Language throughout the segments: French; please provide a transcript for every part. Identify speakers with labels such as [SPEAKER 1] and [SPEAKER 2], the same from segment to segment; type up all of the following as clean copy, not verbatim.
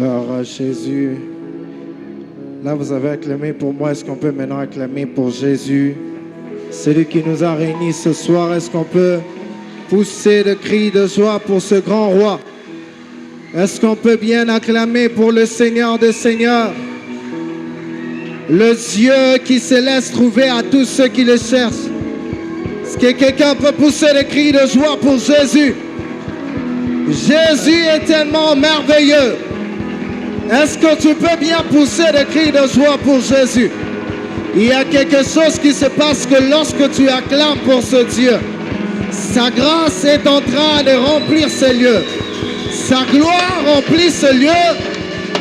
[SPEAKER 1] Alors, Jésus, là vous avez acclamé pour moi, est-ce qu'on peut maintenant acclamer pour Jésus, celui qui nous a réunis ce soir? Est-ce qu'on peut pousser le cri de joie pour ce grand roi? Est-ce qu'on peut bien acclamer pour le Seigneur des Seigneurs, le Dieu qui se laisse trouver à tous ceux qui le cherchent? Est-ce que quelqu'un peut pousser le cri de joie pour Jésus? Jésus est tellement merveilleux. Est-ce que tu peux bien pousser le cri de joie pour Jésus? Il y a quelque chose qui se passe que lorsque tu acclames pour ce Dieu, sa grâce est en train de remplir ce lieu. Sa gloire remplit ce lieu.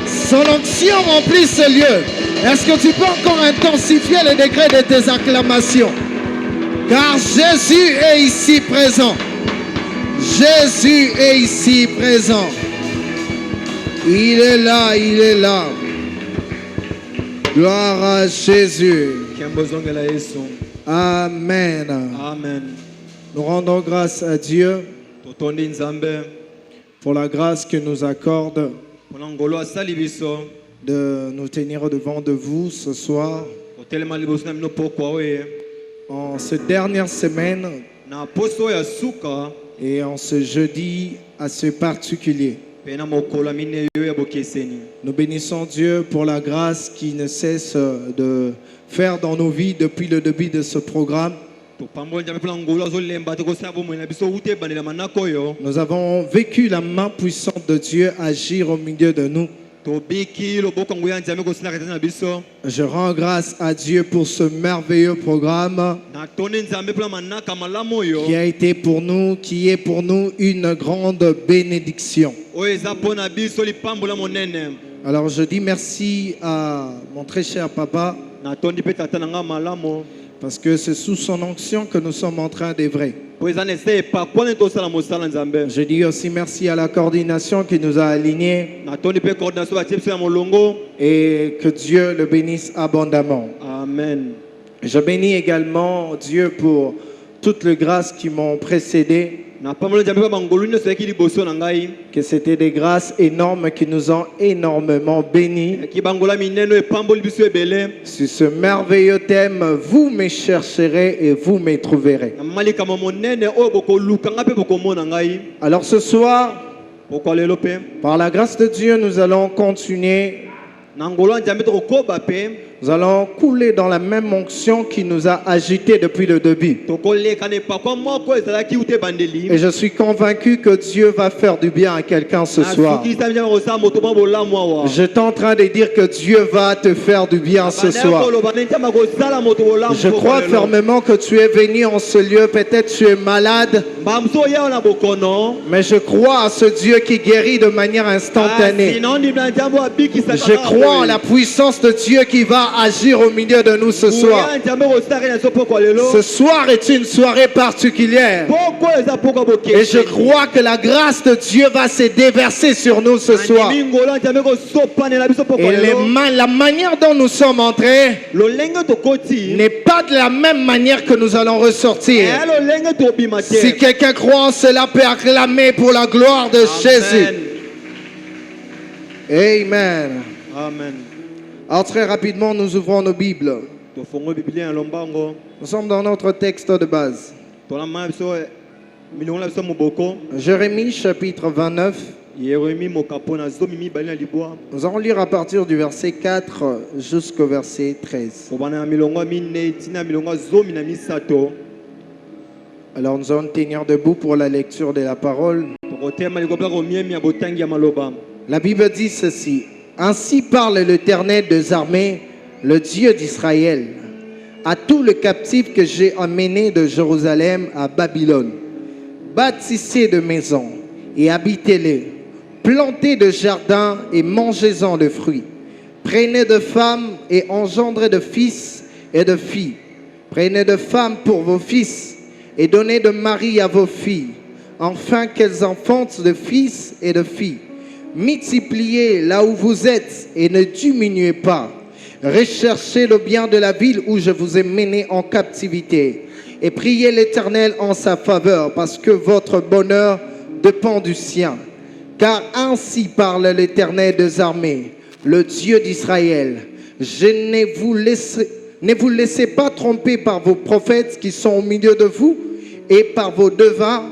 [SPEAKER 1] Son onction remplit ce lieu. Est-ce que tu peux encore intensifier le degré de tes acclamations? Car Jésus est ici présent. Jésus est ici présent. Il est là, il est là. Gloire à Jésus. Amen.
[SPEAKER 2] Amen.
[SPEAKER 1] Nous rendons grâce à Dieu pour la grâce qu'il nous accorde de nous tenir devant de vous ce soir en cette dernière semaine et en ce jeudi assez particulier. Nous bénissons Dieu pour la grâce qui ne cesse de faire dans nos vies depuis le début de ce programme. Nous avons vécu la main puissante de Dieu agir au milieu de nous. Je rends grâce à Dieu pour ce merveilleux programme qui a été pour nous, qui est pour nous une grande bénédiction. Alors je dis merci à mon très cher papa parce que c'est sous son onction que nous sommes en train d'œuvrer. Je dis aussi merci à la coordination qui nous a alignés et que Dieu le bénisse abondamment.
[SPEAKER 2] Amen.
[SPEAKER 1] Je bénis également Dieu pour toutes les grâces qui m'ont précédé, que c'était des grâces énormes qui nous ont énormément bénis. Sur ce merveilleux thème, vous me chercherez et vous me trouverez. Alors ce soir, par la grâce de Dieu, nous allons continuer. Nous allons couler dans la même onction qui nous a agités depuis le début. Et je suis convaincu que Dieu va faire du bien à quelqu'un ce soir. J'étais en train de dire que Dieu va te faire du bien ce soir. Je crois fermement que tu es venu en ce lieu. Peut-être tu es malade, mais je crois à ce Dieu qui guérit de manière instantanée. Je crois en la puissance de Dieu qui va agir au milieu de nous ce soir. Ce soir est une soirée particulière et je crois que la grâce de Dieu va se déverser sur nous ce soir. Et la manière dont nous sommes entrés n'est pas de la même manière que nous allons ressortir. Si quelqu'un croit en cela, peut acclamer pour la gloire de Jésus. Amen.
[SPEAKER 2] Amen.
[SPEAKER 1] Alors très rapidement, nous ouvrons nos Bibles. Nous sommes dans notre texte de base. Jérémie chapitre 29. Nous allons lire à partir du verset 4 jusqu'au verset 13. Alors nous allons tenir debout pour la lecture de la parole. La Bible dit ceci. Ainsi parle l'Éternel des armées, le Dieu d'Israël, à tous les captifs que j'ai emmenés de Jérusalem à Babylone. Bâtissez de maisons et habitez-les. Plantez de jardins et mangez-en de fruits. Prenez de femmes et engendrez de fils et de filles. Prenez de femmes pour vos fils et donnez de mari à vos filles, afin qu'elles enfantent de fils et de filles. Multipliez là où vous êtes et ne diminuez pas. Recherchez le bien de la ville où je vous ai mené en captivité et priez l'Éternel en sa faveur parce que votre bonheur dépend du sien. Car ainsi parle l'Éternel des armées, le Dieu d'Israël. Ne vous laissez pas tromper par vos prophètes qui sont au milieu de vous et par vos devins.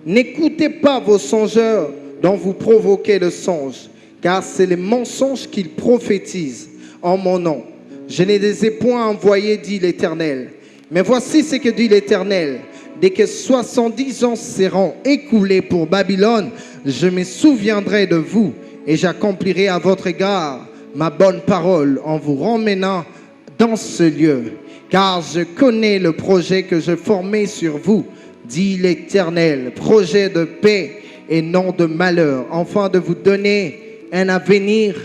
[SPEAKER 1] N'écoutez pas vos songeurs dont vous provoquez le songe, car c'est les mensonges qu'ils prophétisent en mon nom. Je ne les ai point envoyés, dit l'Éternel. Mais voici ce que dit l'Éternel. Dès que 70 ans seront écoulés pour Babylone, je me souviendrai de vous et j'accomplirai à votre égard ma bonne parole en vous ramenant dans ce lieu. Car je connais le projet que je formais sur vous, dit l'Éternel, projet de paix et non de malheur, afin de vous donner un avenir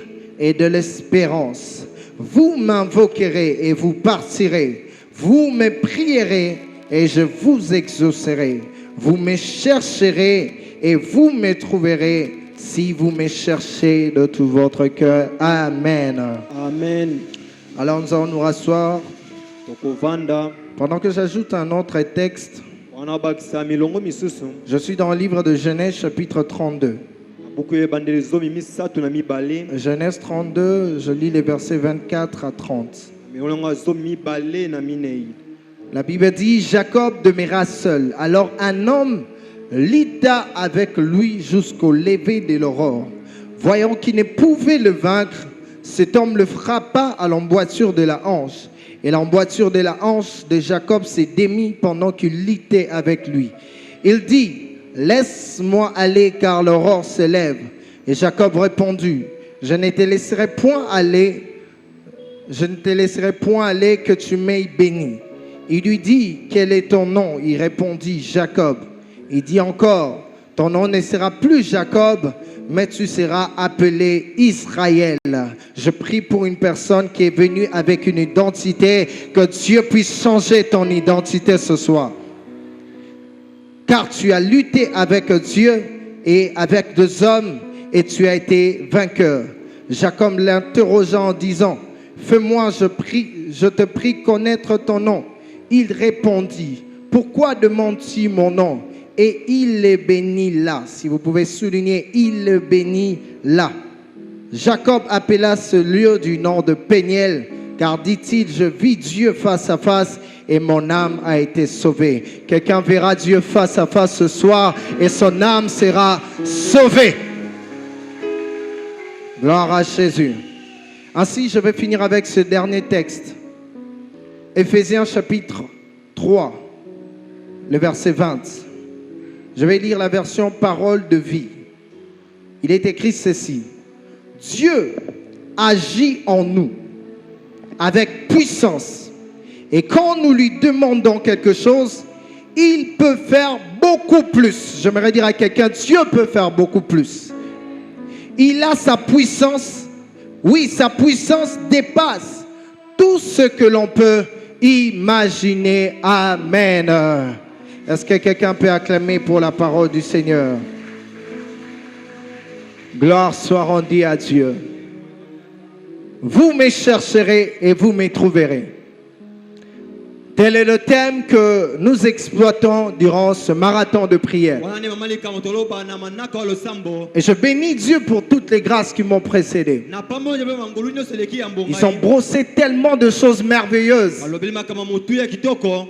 [SPEAKER 1] et de l'espérance. Vous m'invoquerez et vous partirez. Vous me prierez et je vous exaucerai. Vous me chercherez et vous me trouverez si vous me cherchez de tout votre cœur. Amen.
[SPEAKER 2] Amen.
[SPEAKER 1] Alors nous allons nous rasseoir.
[SPEAKER 2] Tokovanda.
[SPEAKER 1] Pendant que j'ajoute un autre texte,
[SPEAKER 2] Wanabakisa milongo misusu.
[SPEAKER 1] je suis dans le livre de Genèse chapitre 32.
[SPEAKER 2] Buku yebandeli zomi misatu na mibale.
[SPEAKER 1] Genèse 32, je lis les versets 24 à 30.
[SPEAKER 2] Milongo zomi mibale na minei.
[SPEAKER 1] La Bible dit, Jacob demeura seul. Alors un homme lutta avec lui jusqu'au lever de l'aurore. Voyant qu'il ne pouvait le vaincre, cet homme le frappa à l'emboîture de la hanche. Et l'emboîture de la hanche de Jacob s'est démise pendant qu'il luttait avec lui. Il dit, laisse-moi aller car l'aurore se lève. Et Jacob répondit, je ne te laisserai point aller que tu m'aies béni. Il lui dit, quel est ton nom? Il répondit, Jacob. Il dit encore, ton nom ne sera plus Jacob, mais tu seras appelé Israël. Je prie pour une personne qui est venue avec une identité, que Dieu puisse changer ton identité ce soir. Car tu as lutté avec Dieu et avec deux hommes et tu as été vainqueur. Jacob l'interrogea en disant, fais-moi, je te prie connaître ton nom. Il répondit, pourquoi demandes-tu mon nom? Et il le bénit là. Si vous pouvez souligner, il le bénit là. Jacob appela ce lieu du nom de Péniel, car dit-il, je vis Dieu face à face et mon âme a été sauvée. Quelqu'un verra Dieu face à face ce soir et son âme sera sauvée. Gloire à Jésus. Ainsi, je vais finir avec ce dernier texte. Éphésiens chapitre 3, le verset 20. Je vais lire la version parole de vie. Il est écrit ceci. Dieu agit en nous avec puissance. Et quand nous lui demandons quelque chose, il peut faire beaucoup plus. J'aimerais dire à quelqu'un, Dieu peut faire beaucoup plus. Il a sa puissance. Oui, sa puissance dépasse tout ce que l'on peut imaginer. Amen. Est-ce que quelqu'un peut acclamer pour la parole du Seigneur? Gloire soit rendue à Dieu. Vous me chercherez et vous me trouverez. Tel est le thème que nous exploitons durant ce marathon de prière. Et je bénis Dieu pour toutes les grâces qui m'ont précédé. Ils ont brossé tellement de choses merveilleuses.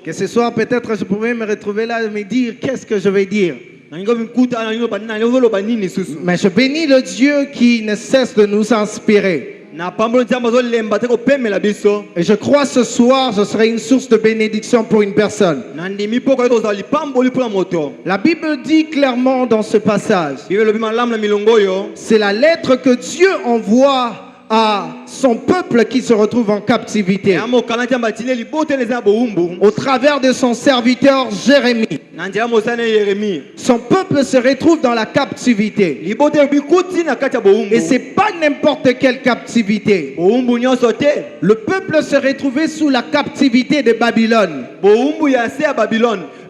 [SPEAKER 1] Que ce soir, peut-être je pouvais me retrouver là et me dire, qu'est-ce que je vais dire? Mais je bénis le Dieu qui ne cesse de nous inspirer. Et je crois ce soir, je serai une source de bénédiction pour une personne. La Bible dit clairement dans ce passage, c'est la lettre que Dieu envoie à son peuple qui se retrouve en captivité. Au travers de son serviteur Jérémie. Son peuple se retrouve dans la captivité. Et ce n'est pas n'importe quelle captivité. Le peuple se retrouvait sous la captivité de Babylone.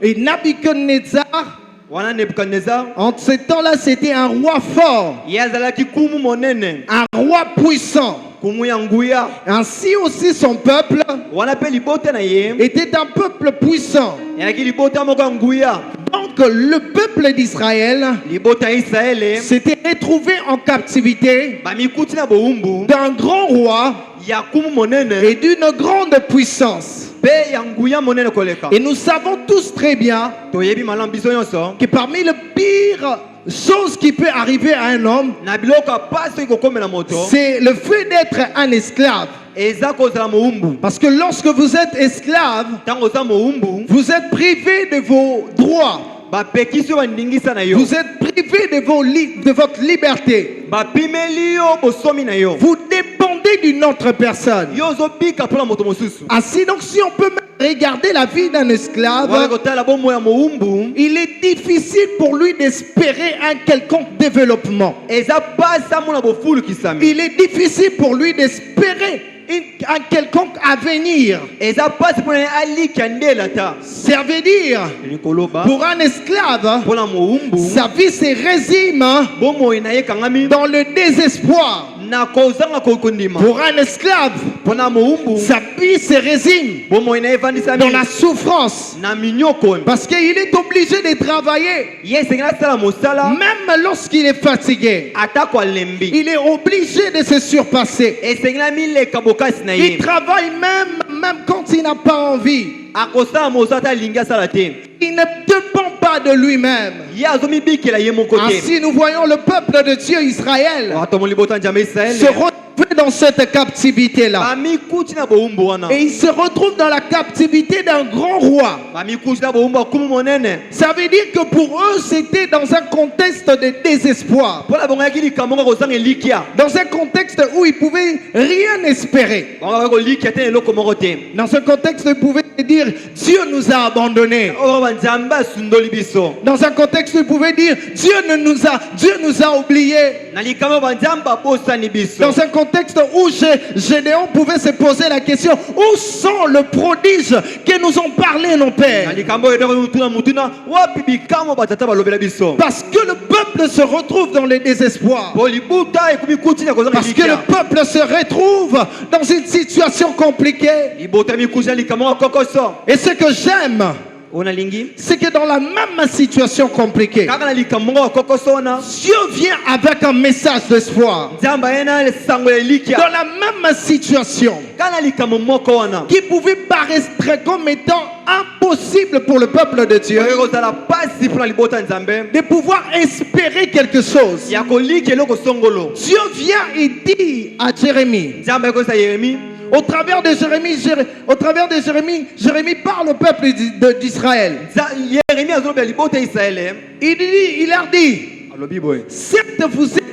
[SPEAKER 1] Et Nabuchodonosor, en ce temps-là, c'était un roi fort, un roi puissant. Ainsi aussi son peuple était un peuple puissant. Donc Donc le peuple d'Israël
[SPEAKER 2] libota ya Israele
[SPEAKER 1] s'était retrouvé en captivité
[SPEAKER 2] bamikuti na bowumbu
[SPEAKER 1] d'un grand roi
[SPEAKER 2] ya kumu monene
[SPEAKER 1] et d'une grande puissance.
[SPEAKER 2] pe ya nguya monene koleka.
[SPEAKER 1] Et nous savons tous très bien
[SPEAKER 2] Toyebi malam biso nyonso
[SPEAKER 1] que parmi les pires choses qui peut arriver à un homme,
[SPEAKER 2] na biloko ya pasi ekokomela moto
[SPEAKER 1] c'est le fait d'être un esclave.
[SPEAKER 2] eza kozala mowumbu.
[SPEAKER 1] Parce que lorsque vous êtes esclave,
[SPEAKER 2] Ntango oza mowumbu
[SPEAKER 1] vous êtes privé de vos droits.
[SPEAKER 2] bapekisi yo bandingisa na yo
[SPEAKER 1] Vous êtes privé de votre liberté.
[SPEAKER 2] bapimeli yo bosomi na yo
[SPEAKER 1] Vous dépendez d'une autre personne.
[SPEAKER 2] yo ozobika mpona moto mosusu.
[SPEAKER 1] Ainsi donc, si on peut même regarder la vie d'un
[SPEAKER 2] Wala
[SPEAKER 1] esclave,
[SPEAKER 2] kotala bomoi ya mowumbu
[SPEAKER 1] il est difficile pour lui d'espérer un quelconque développement.
[SPEAKER 2] eza pasi amona bofulukisami.
[SPEAKER 1] Il est difficile pour lui d'espérer un quelconque avenir.
[SPEAKER 2] eza pasi mpona ye alikia ndela ta
[SPEAKER 1] Ça veut dire,
[SPEAKER 2] likoloba
[SPEAKER 1] pour un esclave,
[SPEAKER 2] mpona mowumbu
[SPEAKER 1] sa vie se résume
[SPEAKER 2] bomoi na ye ekangami
[SPEAKER 1] dans le désespoir.
[SPEAKER 2] na kozanga kokondima.
[SPEAKER 1] Pour un esclave,
[SPEAKER 2] Mpona mowumbu
[SPEAKER 1] sa vie se résume
[SPEAKER 2] bomoi na ye evandisami
[SPEAKER 1] dans la souffrance.
[SPEAKER 2] na minyoko.
[SPEAKER 1] Parce qu'il est obligé de travailler.
[SPEAKER 2] ye esengeli asala mosala
[SPEAKER 1] Même lorsqu'il est fatigué,
[SPEAKER 2] atako alembi
[SPEAKER 1] il est obligé de se surpasser.
[SPEAKER 2] esengeli amileka bokasi na
[SPEAKER 1] Il
[SPEAKER 2] ye
[SPEAKER 1] travaille même quand il n'a pas envie.
[SPEAKER 2] akosala mosala ata alingi asala te.
[SPEAKER 1] Il ne dépend pas de lui-même.
[SPEAKER 2] ye azomibikela ye moko te.
[SPEAKER 1] Ainsi, nous voyons le peuple de Dieu Israël
[SPEAKER 2] wato molibota nzambe
[SPEAKER 1] se
[SPEAKER 2] Israele
[SPEAKER 1] retrouver dans cette captivité-là.
[SPEAKER 2] bamikuti na bowumbu wana
[SPEAKER 1] Et il se retrouve dans la captivité d'un grand roi.
[SPEAKER 2] bamikuti na bowumbu akumu monene.
[SPEAKER 1] Ça veut dire que pour eux, c'était dans un contexte de désespoir.
[SPEAKER 2] mpola bango yaki likambo nga kozanga elikia
[SPEAKER 1] Dans un contexte où ils ne pouvaient rien espérer.
[SPEAKER 2] bango baki kolikia te na eloko moko te.
[SPEAKER 1] Dans ce contexte, ils pouvaient dire Dieu nous a abandonnés.
[SPEAKER 2] oyo banzambe asundoli biso
[SPEAKER 1] Dans un contexte, ils pouvaient dire Dieu nous a oubliés.
[SPEAKER 2] na likambo banzambe abosani biso.
[SPEAKER 1] Dans un contexte où Gédéon pouvait se poser la question où sont le prodige que nous ont parlé nos
[SPEAKER 2] na
[SPEAKER 1] pères?
[SPEAKER 2] likambo oyo ndenge mutuna mutuna wapi bikambo batata balobela biso.
[SPEAKER 1] Parce que le peuple se retrouve dans le désespoir.
[SPEAKER 2] po libuta ekomi kuti na kozanga
[SPEAKER 1] Parce que le
[SPEAKER 2] elikia.
[SPEAKER 1] peuple se retrouve dans une situation compliquée.
[SPEAKER 2] libota mikuti na likambo nga kokoso
[SPEAKER 1] Et ce que j'aime,
[SPEAKER 2] oyo nalingi
[SPEAKER 1] c'est que dans la même situation compliquée,
[SPEAKER 2] kaka na likambo nga kokoso wana
[SPEAKER 1] Dieu vient avec un message d'espoir.
[SPEAKER 2] nzambe aye na sango ya
[SPEAKER 1] Dans
[SPEAKER 2] elikia
[SPEAKER 1] la même situation
[SPEAKER 2] kaka na likambo moko wana
[SPEAKER 1] qui pouvait paraître comme étant impossible pour le peuple de Dieu
[SPEAKER 2] oyo kozala pasi mpona libota nzambe
[SPEAKER 1] de pouvoir espérer quelque chose.
[SPEAKER 2] ya kolikia eloko songolo.
[SPEAKER 1] Dieu vient et dit à Jérémie,
[SPEAKER 2] nzambe ayekolisa yeremi
[SPEAKER 1] au travers de Jérémie, Jérémie parle au peuple d'Israël.
[SPEAKER 2] yeremi azolobela libota ya israele
[SPEAKER 1] Il leur dit,
[SPEAKER 2] alobi boye
[SPEAKER 1] certes vous êtes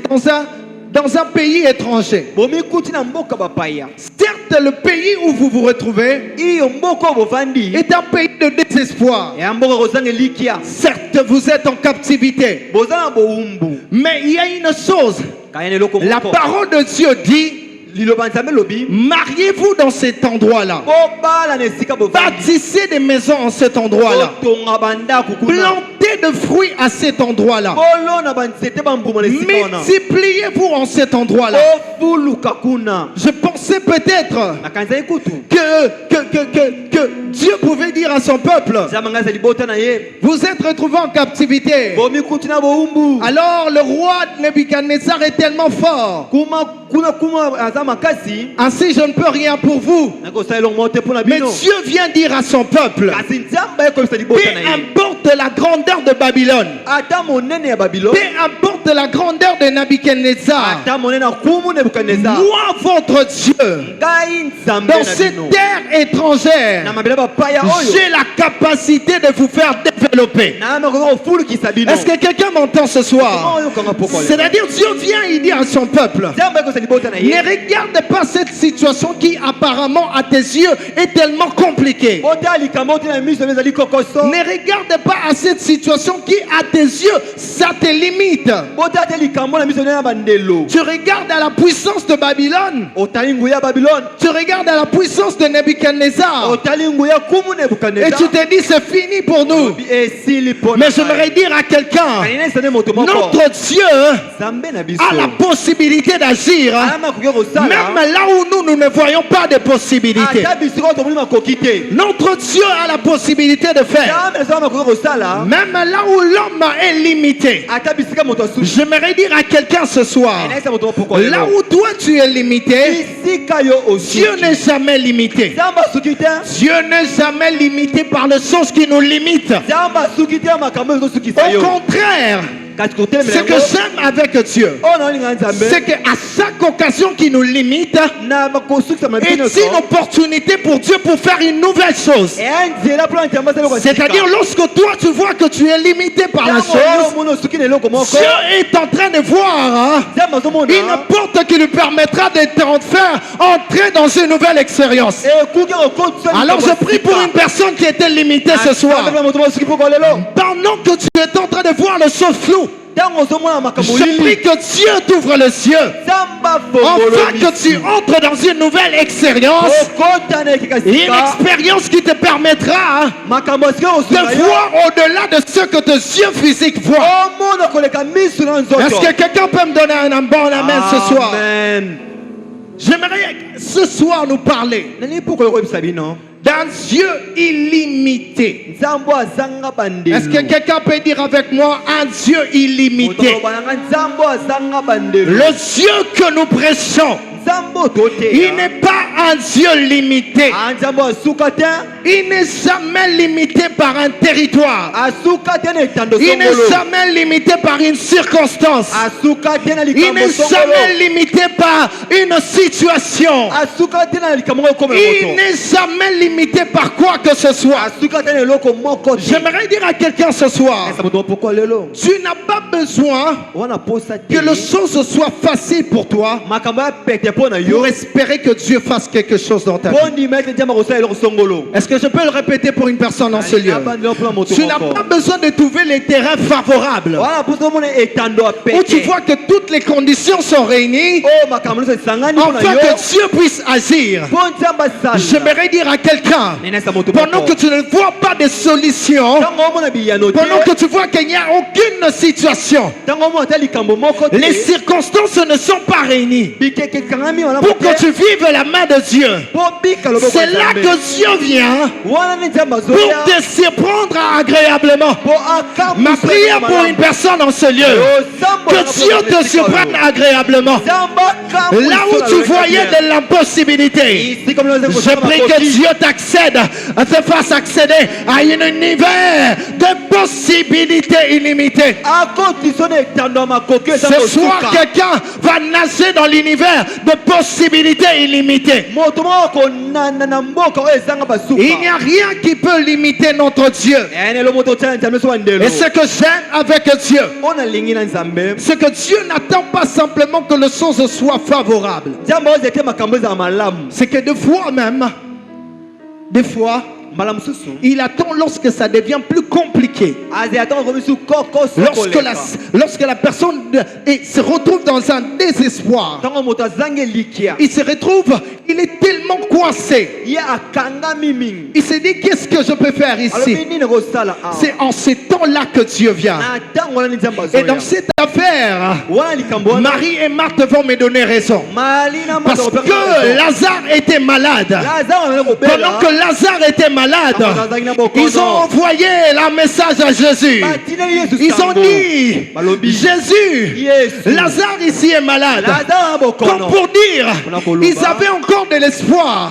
[SPEAKER 1] dans un pays étranger.
[SPEAKER 2] bomikuti na mboka bapaya
[SPEAKER 1] Certes le pays où vous vous retrouvez
[SPEAKER 2] iyo mboka oyo bovandi
[SPEAKER 1] est un pays de désespoir.
[SPEAKER 2] ya mboka kozanga elikia
[SPEAKER 1] Certes vous êtes en captivité.
[SPEAKER 2] boza na bowumbu
[SPEAKER 1] Mais il y a une chose,
[SPEAKER 2] kaya na eloko
[SPEAKER 1] la
[SPEAKER 2] moko
[SPEAKER 1] parole de Dieu dit,
[SPEAKER 2] liloba nzambe lobi
[SPEAKER 1] mariez-vous dans cet endroit-là.
[SPEAKER 2] bobala na esika bovandi
[SPEAKER 1] Bâtissez des maisons en cet endroit-là.
[SPEAKER 2] botonga bandako kuna
[SPEAKER 1] Plantez de fruits à cet endroit-là.
[SPEAKER 2] bolona banzete bambuma na esika wana
[SPEAKER 1] Multipliez-vous en cet endroit-là.
[SPEAKER 2] ofuluka kuna.
[SPEAKER 1] Je pensais peut-être
[SPEAKER 2] nakanisa ekutu
[SPEAKER 1] que Dieu pouvait dire à son peuple,
[SPEAKER 2] nzambe ngasa libota na ye
[SPEAKER 1] vous êtes retrouvés en captivité.
[SPEAKER 2] bomikuti na bowumbu
[SPEAKER 1] Alors le roi Nebuchadnezzar est tellement fort.
[SPEAKER 2] kuna aza makasi
[SPEAKER 1] Ainsi je ne peux rien pour vous.
[SPEAKER 2] nakosala elongo moko te mpona
[SPEAKER 1] Mais
[SPEAKER 2] bino
[SPEAKER 1] Dieu vient dire à son peuple,
[SPEAKER 2] kasi nzambe ayekolisa
[SPEAKER 1] peu
[SPEAKER 2] libota na ye
[SPEAKER 1] importe la grandeur de Babylone,
[SPEAKER 2] ata monene ya babilo
[SPEAKER 1] peu importe la grandeur de Nebuchadnezzar,
[SPEAKER 2] ata monene ya kumu nebukadnezar
[SPEAKER 1] moi votre Dieu,
[SPEAKER 2] ngai nzambe
[SPEAKER 1] dans
[SPEAKER 2] na
[SPEAKER 1] cette
[SPEAKER 2] bino
[SPEAKER 1] terre étrangère,
[SPEAKER 2] na mabele bapaya oyo
[SPEAKER 1] j'ai la capacité de vous faire développer.
[SPEAKER 2] nayambi koza kofulukisa bino.
[SPEAKER 1] Est-ce que quelqu'un m'entend ce soir?
[SPEAKER 2] oyokanga pokole
[SPEAKER 1] C'est-à-dire Dieu vient et dit à son peuple,
[SPEAKER 2] nzambe ayekolisa libota na
[SPEAKER 1] ne
[SPEAKER 2] ye
[SPEAKER 1] regarde pas cette situation qui apparemment à tes yeux est tellement compliquée.
[SPEAKER 2] otala likambo te na miso emi ezali kokoso
[SPEAKER 1] Ne regarde pas à cette situation qui à tes yeux ça te limite.
[SPEAKER 2] otala te likambo na miso emi na bandelo
[SPEAKER 1] Tu regardes à la puissance de Babylone,
[SPEAKER 2] otali nguya ya babilone
[SPEAKER 1] tu regardes à la puissance de Nebuchadnezzar
[SPEAKER 2] otali nguya ya kumu
[SPEAKER 1] et
[SPEAKER 2] nebukadnezar
[SPEAKER 1] tu te dis c'est fini pour nous. Mais j'aimerais dire à quelqu'un, notre Dieu a la possibilité d'agir, même là où nous ne voyons pas de possibilité. Notre Dieu a la possibilité de faire, même là où l'homme est limité. J'aimerais dire à quelqu'un ce soir, là où toi tu es limité, Dieu n'est jamais limité. Dieu n'est jamais limité par les choses qui nous limitent. Au contraire, ce que j'aime avec Dieu, c'est qu'à chaque occasion qui nous limite, est une opportunité pour Dieu pour faire une nouvelle chose. C'est-à-dire lorsque toi tu vois que tu es limité par la chose, Dieu est en train de voir une porte qui lui permettra de te faire entrer dans une nouvelle expérience. Alors je prie pour une personne qui était limitée ce soir. Pendant que tu es en train de voir le chose flou, je prie que Dieu t'ouvre les yeux, afin que tu entres dans une nouvelle expérience, une expérience qui te permettra de voir au-delà de ce que tes yeux physiques voient. Est-ce que quelqu'un peut me donner un bon amen ce soir? J'aimerais ce soir nous parler d'un Dieu illimité. Est-ce que quelqu'un peut dire avec moi un Dieu illimité? Le Dieu que nous prêchons, il n'est pas un Dieu limité. Il n'est jamais limité par un territoire. Il n'est jamais limité par une circonstance. Il n'est jamais limité par une situation. Il n'est jamais limité par quoi que ce soit. J'aimerais dire à quelqu'un ce soir, tu n'as pas besoin que les choses soient faciles pour toi pour espérer que Dieu fasse quelque chose dans ta vie. Est-ce que je peux le répéter pour une personne dans ce lieu? Tu n'as pas besoin de trouver les terrains favorables où tu vois que toutes les conditions sont réunies afin que Dieu puisse agir. J'aimerais dire à quelqu'un, pendant que tu ne vois pas de solution, pendant que tu vois qu'il n'y a aucune situation, les circonstances ne sont pas réunies pour que tu vives la main de Dieu. C'est là que Dieu vient pour te surprendre agréablement. Ma prière pour une personne dans ce lieu, que Dieu te surprenne agréablement. Là où tu voyais de l'impossibilité, je prie que Dieu t'accède, te fasse accéder à un univers de possibilités illimitées. Ce soir, quelqu'un va nager dans l'univers de possibilités illimitées. Il n'y a rien qui peut limiter notre Dieu. Et ce que j'aime avec Dieu, c'est que Dieu n'attend pas simplement que les choses soient favorables. C'est que des fois, il attend lorsque ça devient plus compliqué. Lorsque la personne se retrouve dans un désespoir, il se retrouve, il est tellement coincé. Il se dit, qu'est-ce que je peux faire ici? C'est en ces temps-là que Dieu vient. Et dans cette affaire, Marie et Marthe vont me donner raison. Parce que Lazare était malade. Pendant que Lazare était malade, ils ont envoyé un message à Jésus. Ils ont dit, Jésus, Lazare ici est malade. Comme pour dire, ils avaient encore de l'espoir.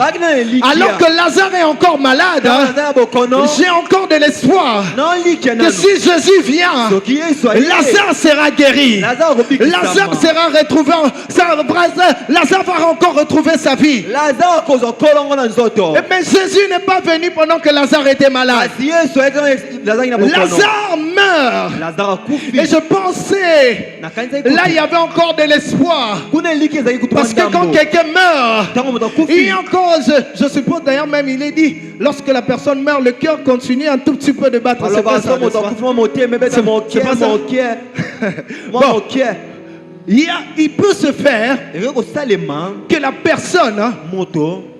[SPEAKER 1] Alors que Lazare est encore malade, j'ai encore de l'espoir que si Jésus vient, Lazare sera guéri. Lazare sera retrouvé, Lazare va encore retrouver sa vie. Mais Jésus n'est pas venu pendant que Lazare était malade. Lazare meurt. Et je pensais, là il y avait encore de l'espoir. Parce que quand quelqu'un meurt, il y a encore, je suppose d'ailleurs même il est dit, lorsque la personne meurt, le cœur continue un tout petit peu de battre. C'est pas ça, il peut se faire que la personne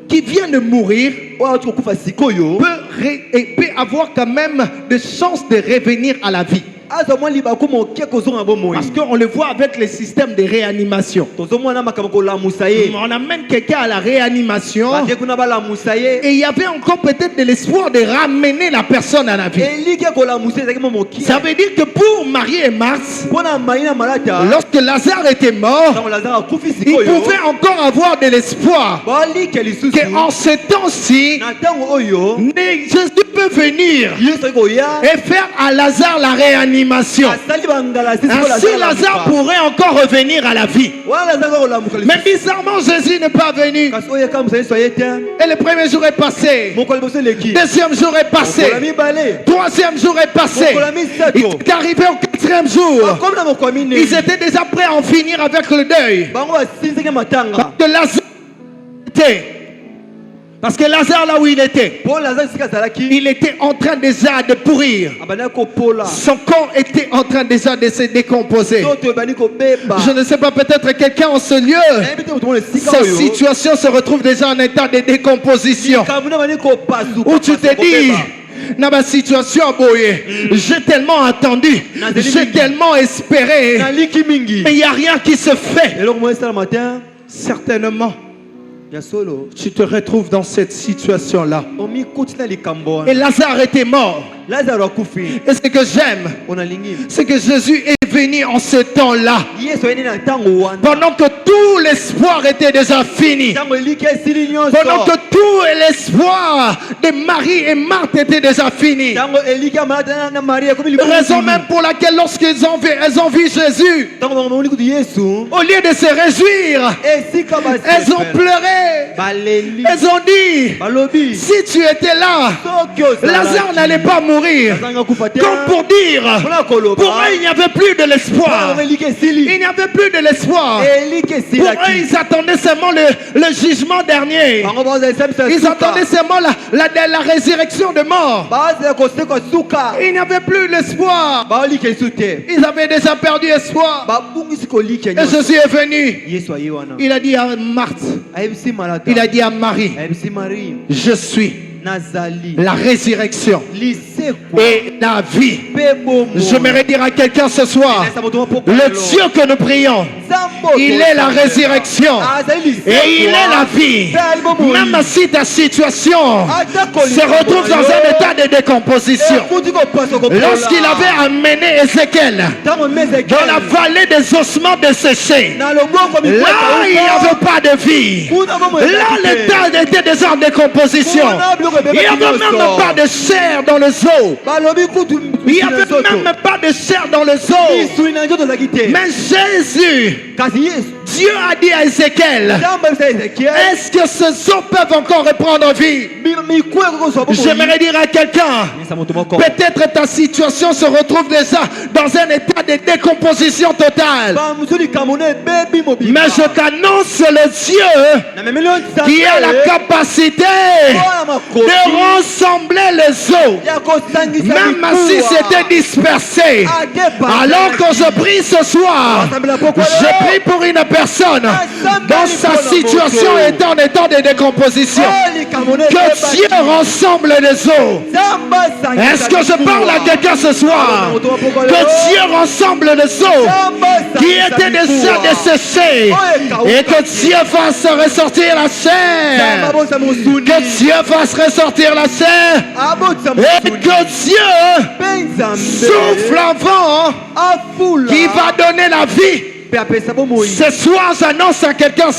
[SPEAKER 1] qui vient de mourir peut et peut avoir quand même des chances de revenir à la vie. Parce qu'on le voit avec les systèmes de réanimation. On amène quelqu'un à la réanimation et il y avait encore peut-être de l'espoir de ramener la personne à la vie. Ça veut dire que pour Marie et Marthe, lorsque Lazare était mort, il pouvait encore avoir de l'espoir qu'en ce temps-ci, Jésus peut venir et faire à Lazare la réanimation. Ainsi, Lazare pourrait encore revenir à la vie. Mais bizarrement, Jésus n'est pas venu. Et le premier jour est passé. Deuxième jour est passé. Troisième jour est passé. Il est arrivé au quatrième jour. Ils étaient déjà prêts à en finir avec le deuil. Parce que Lazare, là où il était en train déjà de pourrir. Son corps était en train déjà de se décomposer. Je ne sais pas, peut-être quelqu'un en ce lieu, sa situation se retrouve déjà en état de décomposition. Où tu te dis, dans ma situation, j'ai tellement attendu, j'ai tellement espéré, mais il n'y a rien qui se fait. Certainement, tu te retrouves dans cette situation-là. Et Lazare était mort. Et ce que j'aime, c'est que Jésus est venu en ce temps-là, pendant que tout l'espoir était déjà fini, pendant que tout l'espoir de Marie et Marthe était déjà fini. Raison même pour laquelle lorsqu'elles ont vu Jésus, au lieu de se réjouir, elles ont pleuré. Elles ont dit, si tu étais là, Lazare n'allait pas mourir. Comme pour dire, pour eux il n'y avait plus de l'espoir. Il n'y avait plus de l'espoir. Pour eux ils attendaient seulement le jugement dernier. Ils attendaient seulement la résurrection de mort. Il n'y avait plus l'espoir. Ils avaient déjà perdu espoir. Et Jésus est venu. Il a dit à Marthe, il a dit à Marie, je suis la résurrection et la vie. J'aimerais dire à quelqu'un ce soir, le Dieu que nous prions, il est la résurrection et il est la vie. Même si ta situation se retrouve dans un état de décomposition, lorsqu'il avait amené Ézéchiel dans la vallée des ossements desséchés, là il n'y avait pas de vie. Là l'état était déjà en décomposition. Il n'y avait même pas de chair dans les os. Il n'y avait même pas de chair dans les os. Mais Jésus, Dieu a dit à Ézéchiel, est-ce que ces os peuvent encore reprendre vie? J'aimerais dire à quelqu'un, peut-être ta situation se retrouve déjà dans un état de décomposition totale. Mais je t'annonce le Dieu qui a la capacité de rassembler les os, même si c'était dispersé. Alors que je prie ce soir, je prie pour une personne dont sa situation est en état de décomposition, que Dieu rassemble les os. Est-ce que je parle à quelqu'un ce soir? Que Dieu rassemble les os qui étaient déjà desséchés et que Dieu fasse ressortir la chair, que Dieu fasse ressortir la chair et que Dieu souffle un vent qui va donner la vie. Ce soir, j'annonce à quelqu'un en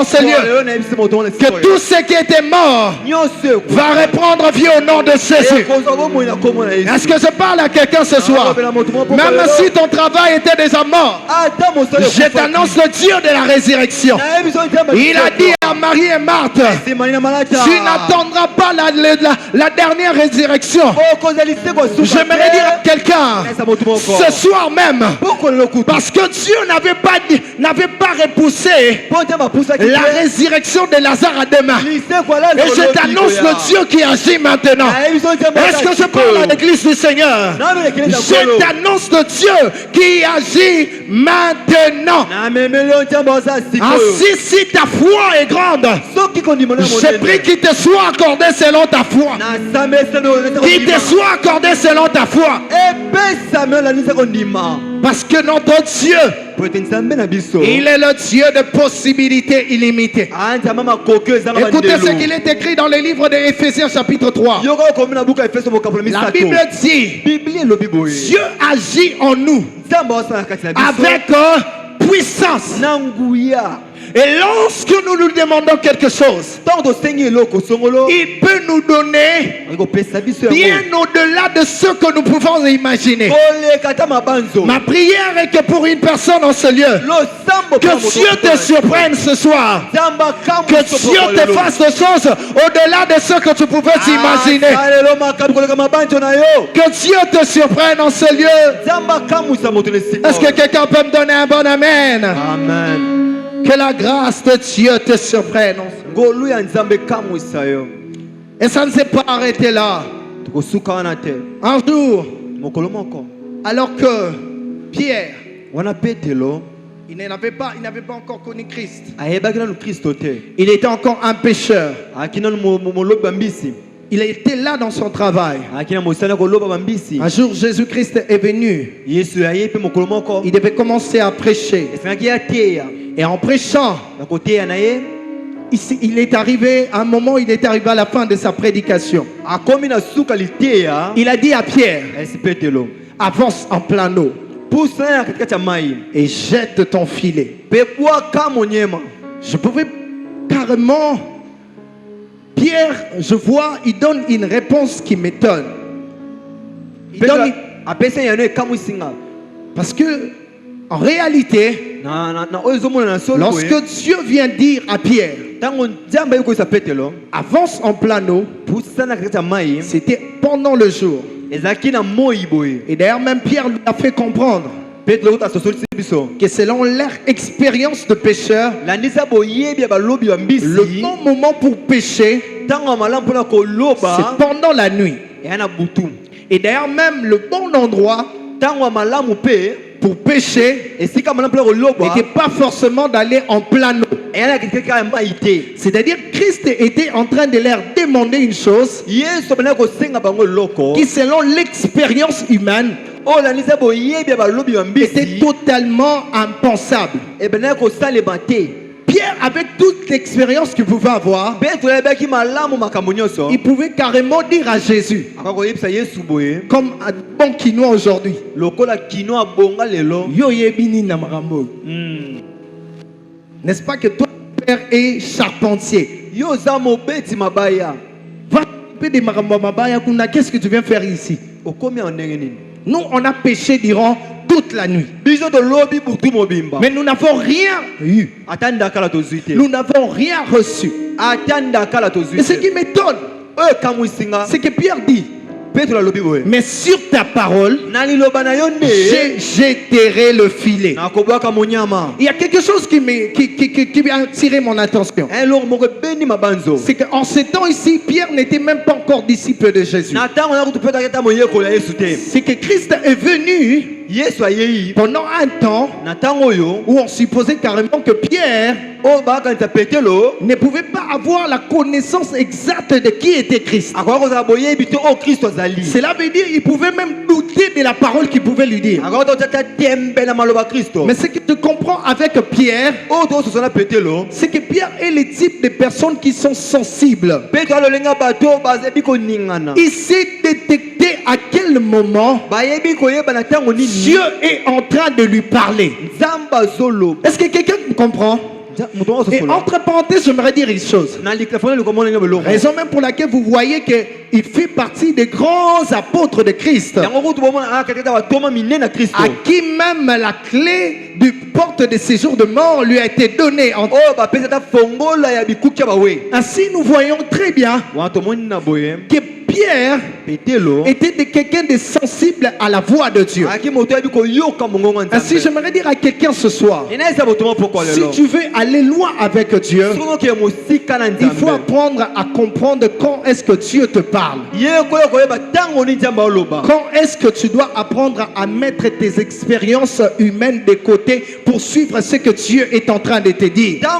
[SPEAKER 1] ce lieu que tout ce qui était mort va reprendre vie au nom de Jésus. Est-ce que je parle à quelqu'un ce soir? Même si ton travail était déjà mort, je t'annonce le Dieu de la résurrection. Il a dit à Marie et Marthe, tu n'attendras pas la dernière résurrection. J'aimerais dire à quelqu'un ce soir même, parce que Dieu n'avait n'avait pas repoussé la résurrection de Lazare à demain. Et je t'annonce le Dieu qui agit maintenant. Est-ce que je parle à l'église du Seigneur? Je t'annonce le Dieu qui agit maintenant. Ainsi, si ta foi est grande, je prie qu'il te soit accordé selon ta foi. Qu'il te soit accordé selon ta foi. Parce que notre Dieu, il est le Dieu de possibilités illimitées. Écoutez ce qu'il est écrit dans le livre de Éphésiens chapitre 3. La Bible dit, Dieu agit en nous avec puissance. Et lorsque nous lui demandons quelque chose, il peut nous donner bien au-delà de ce que nous pouvons imaginer. Ma prière est que pour une personne en ce lieu, que Dieu te surprenne ce soir. Que Dieu te fasse des choses au-delà de ce que tu pouvais imaginer. Que Dieu te surprenne en ce lieu. Est-ce que quelqu'un peut me donner un bon amen?
[SPEAKER 2] Amen.
[SPEAKER 1] Que la grâce de Dieu te surprenne. Et ça ne s'est pas arrêté là. Un jour, alors que Pierre, il n'avait pas encore connu Christ. Il était encore un pécheur. Il était là dans son travail. Un jour, Jésus-Christ est venu. Il devait commencer à prêcher. Et en prêchant, il est arrivé à un moment, il est arrivé à la fin de sa prédication. Il a dit à Pierre, avance en plein eau et jette ton filet. Je pouvais carrément... Pierre, je vois, il donne une réponse qui m'étonne. Parce que, en réalité, lorsque Dieu vient dire à Pierre, avance en plein eau, c'était pendant le jour. Et d'ailleurs, même Pierre lui a fait comprendre que selon leur expérience de pécheur, le bon moment pour pécher, c'est pendant la nuit. Et d'ailleurs même le bon endroit pour pécher n'était pas forcément d'aller en plein eau. C'est-à-dire Christ était en train de leur demander une chose qui selon l'expérience humaine était totalement impensable. Pierre, avec toute l'expérience qu'il pouvait avoir, il pouvait carrément dire à Jésus, comme un bon quinois aujourd'hui, Yo yebini na marambo. N'est-ce pas que toi, Père, est charpentier? Va t'occuper des marambo mabaya kuna. Qu'est-ce que tu viens faire ici? Nous, on a péché durant toute la nuit. Mais nous n'avons rien eu. Nous n'avons rien reçu. Et ce qui m'étonne, c'est que Pierre dit, mais sur ta parole, je jetterai le filet. Il y a quelque chose qui a attiré mon attention. C'est qu'en ce temps ici, Pierre n'était même pas encore disciple de Jésus. C'est que Christ est venu pendant un temps où on supposait carrément que Pierre ne pouvait pas avoir la connaissance exacte de qui était Christ. Cela veut dire qu'il pouvait même douter de la parole qu'il pouvait lui dire. Mais ce que tu comprends avec Pierre, c'est que Pierre est le type de personnes qui sont sensibles. Il sait détecter à quel moment Dieu est en train de lui parler. Est-ce que quelqu'un comprend? Et entre parenthèses, j'aimerais dire une chose. Raison même pour laquelle vous voyez qu'il fait partie des grands apôtres de Christ, à qui même la clé du porte de séjour de mort lui a été donnée. Ainsi, nous voyons très bien que Pierre
[SPEAKER 2] Petelo.
[SPEAKER 1] était quelqu'un de sensible à la voix de Dieu. Ainsi, j'aimerais dire à quelqu'un ce soir, si tu veux aller loin avec Dieu, il faut apprendre à comprendre quand est-ce que Dieu te parle. Quand est-ce que tu dois apprendre à mettre tes expériences humaines de côté pour suivre ce que Dieu est en train de te dire. La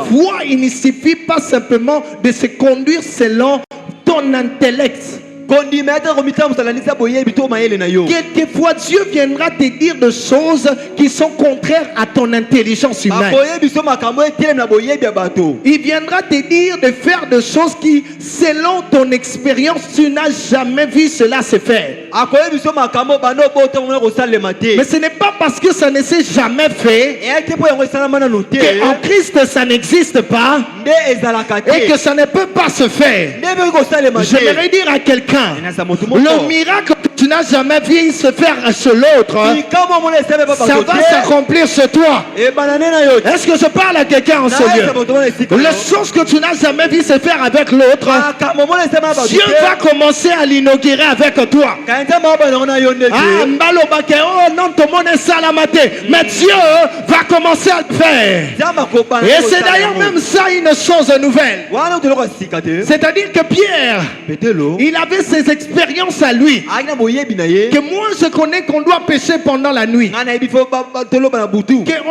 [SPEAKER 1] foi, il ne suffit pas simplement de se conduire selon ton intellect. Quelquefois, Dieu viendra te dire des choses qui sont contraires à ton intelligence humaine. Il viendra te dire de faire des choses qui, selon ton expérience, tu n'as jamais vu cela se faire. Mais ce n'est pas parce que ça ne s'est jamais fait qu'en Christ ça n'existe pas et que ça ne peut pas se faire. J'aimerais dire à quelqu'un, le miracle que tu n'as jamais vu se faire chez l'autre, ça va s'accomplir chez toi. Est-ce que je parle à quelqu'un en ce lieu? Les choses que tu n'as jamais vu se faire avec l'autre, Dieu va commencer à l'inaugurer avec toi. Ah, non, tout le monde est salamate. Mais Dieu va commencer à le faire. Et c'est d'ailleurs même ça une chose nouvelle. C'est-à-dire que Pierre, il avait ses expériences à lui. Que moi je connais qu'on doit pêcher pendant la nuit. Qu'on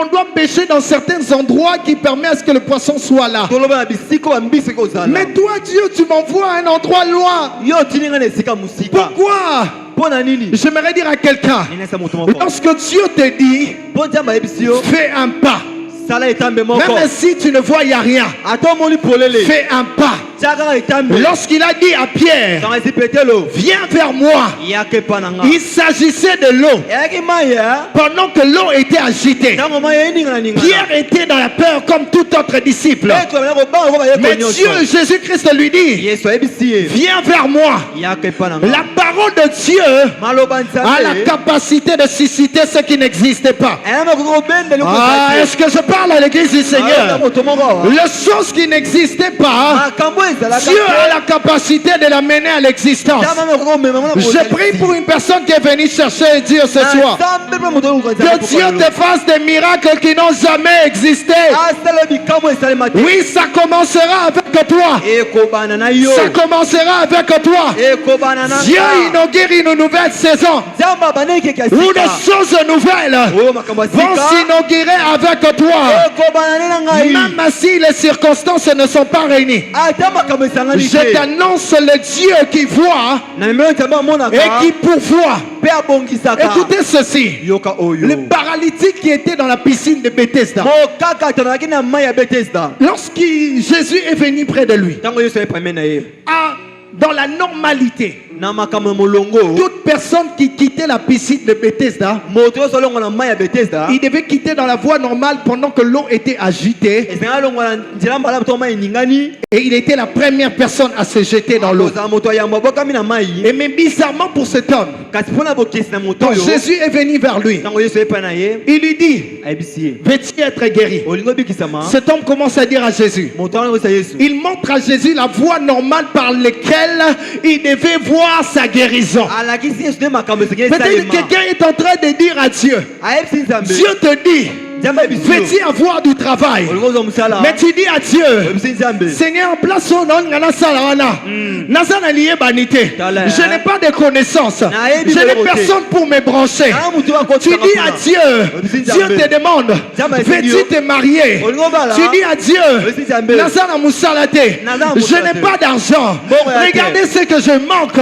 [SPEAKER 1] doit pêcher dans certains endroits qui permettent à ce que le poisson soit là. Mais toi Dieu, tu m'envoies à un endroit loin. Pourquoi? J'aimerais dire à quelqu'un, lorsque Dieu te dit, fais un pas. Même si tu ne vois rien, fais un pas. Lorsqu'il a dit à Pierre, viens vers moi, il s'agissait de l'eau. Pendant que l'eau était agitée, Pierre était dans la peur comme tout autre disciple. Mais Dieu, Jésus-Christ lui dit, viens vers moi. La parole de Dieu a la capacité de susciter ce qui n'existait pas. Ah, est-ce que je parle à l'église du Seigneur? Les choses qui n'existaient pas, Dieu a la capacité de l'amener à l'existence. Je prie pour une personne qui est venue chercher Dieu ce soir. Que Dieu te fasse des miracles qui n'ont jamais existé. Oui, ça commencera avec toi. Ça commencera avec toi. Dieu inaugure une nouvelle saison où des choses nouvelles vont s'inaugurer avec toi. Même si les circonstances ne sont pas réunies. Je t'annonce le Dieu qui voit et qui pourvoit. Écoutez ceci. Le paralytique qui était dans la piscine de Bethesda, lorsque Jésus est venu près de lui, dans la normalité, toute personne qui quittait la piscine de Bethesda, il devait quitter dans la voie normale pendant que l'eau était agitée. Et il était la première personne à se jeter dans l'eau. Et mais bizarrement pour cet homme, quand Jésus est venu vers lui, il lui dit, veux-tu être guéri? Cet homme commence à dire à Jésus, il montre à Jésus la voie normale par laquelle il devait voir sa guérison. Peut-être que quelqu'un est en train de dire à Dieu, Dieu te dit, veux-tu avoir du travail? Mais tu dis à Dieu, Seigneur, place au nom de je n'ai pas de connaissances. Je n'ai personne pour me brancher. Tu dis à Dieu, Dieu te demande, veux-tu te marier? Tu dis à Dieu, je n'ai pas d'argent. Regardez ce que je manque.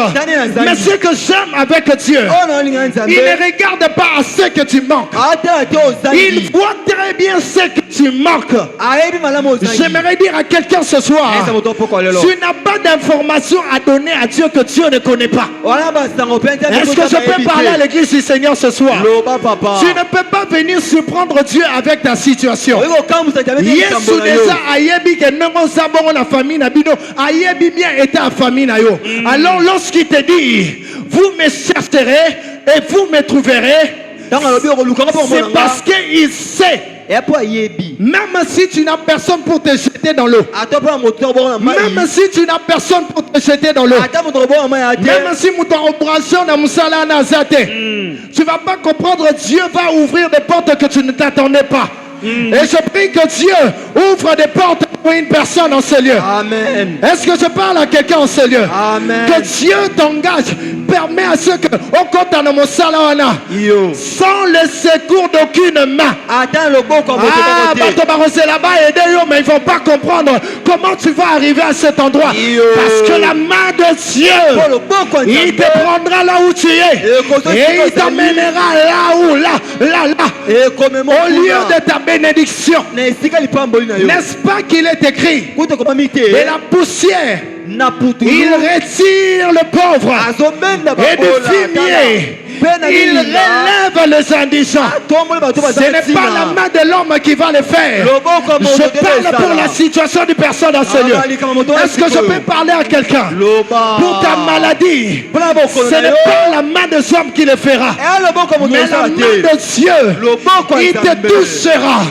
[SPEAKER 1] Mais ce que j'aime avec Dieu, il ne regarde pas à ce que tu manques. Il voit très bien ce que tu manques. J'aimerais dire à quelqu'un ce soir, tu n'as pas d'informations à donner à Dieu que Dieu ne connaît pas. Est-ce que je peux parler à l'église du Seigneur ce soir? Tu ne peux pas venir surprendre Dieu avec ta situation. Yesu déjà ayebi que non sabon la famille na bino ayebi bien état famille na yo. Alors lorsqu'il te dit, vous me chercherez et vous me trouverez, c'est parce qu'il sait Même si tu n'as personne pour te jeter dans l'eau. Même si tu n'as personne pour te jeter dans l'eau. Même si tu ne vas pas comprendre, Dieu va ouvrir des portes que tu ne t'attendais pas. Et je prie que Dieu ouvre des portes pour une personne en ce lieu.
[SPEAKER 2] Amen.
[SPEAKER 1] Est-ce que je parle à quelqu'un en ce lieu?
[SPEAKER 2] Amen.
[SPEAKER 1] Que Dieu t'engage, permet à ceux que on compte dans mon salon sans le secours d'aucune main. C'est là-bas aider eux, mais ils vont pas comprendre comment tu vas arriver à cet endroit. Parce que la main de Dieu, il te prendra là où tu es et il t'emmènera là où là. Au lieu de ta bénédiction. N'est-ce pas qu'il est écrit? Et la poussière, il retire le pauvre et du fumier, il relève les indigents. Ce n'est pas la main de l'homme qui va le faire. Je parle pour la situation du personne dans ce lieu. Est-ce que je peux parler à quelqu'un? Pour ta maladie, ce n'est pas la main des hommes qui le fera, mais la main de Dieu. Il te touchera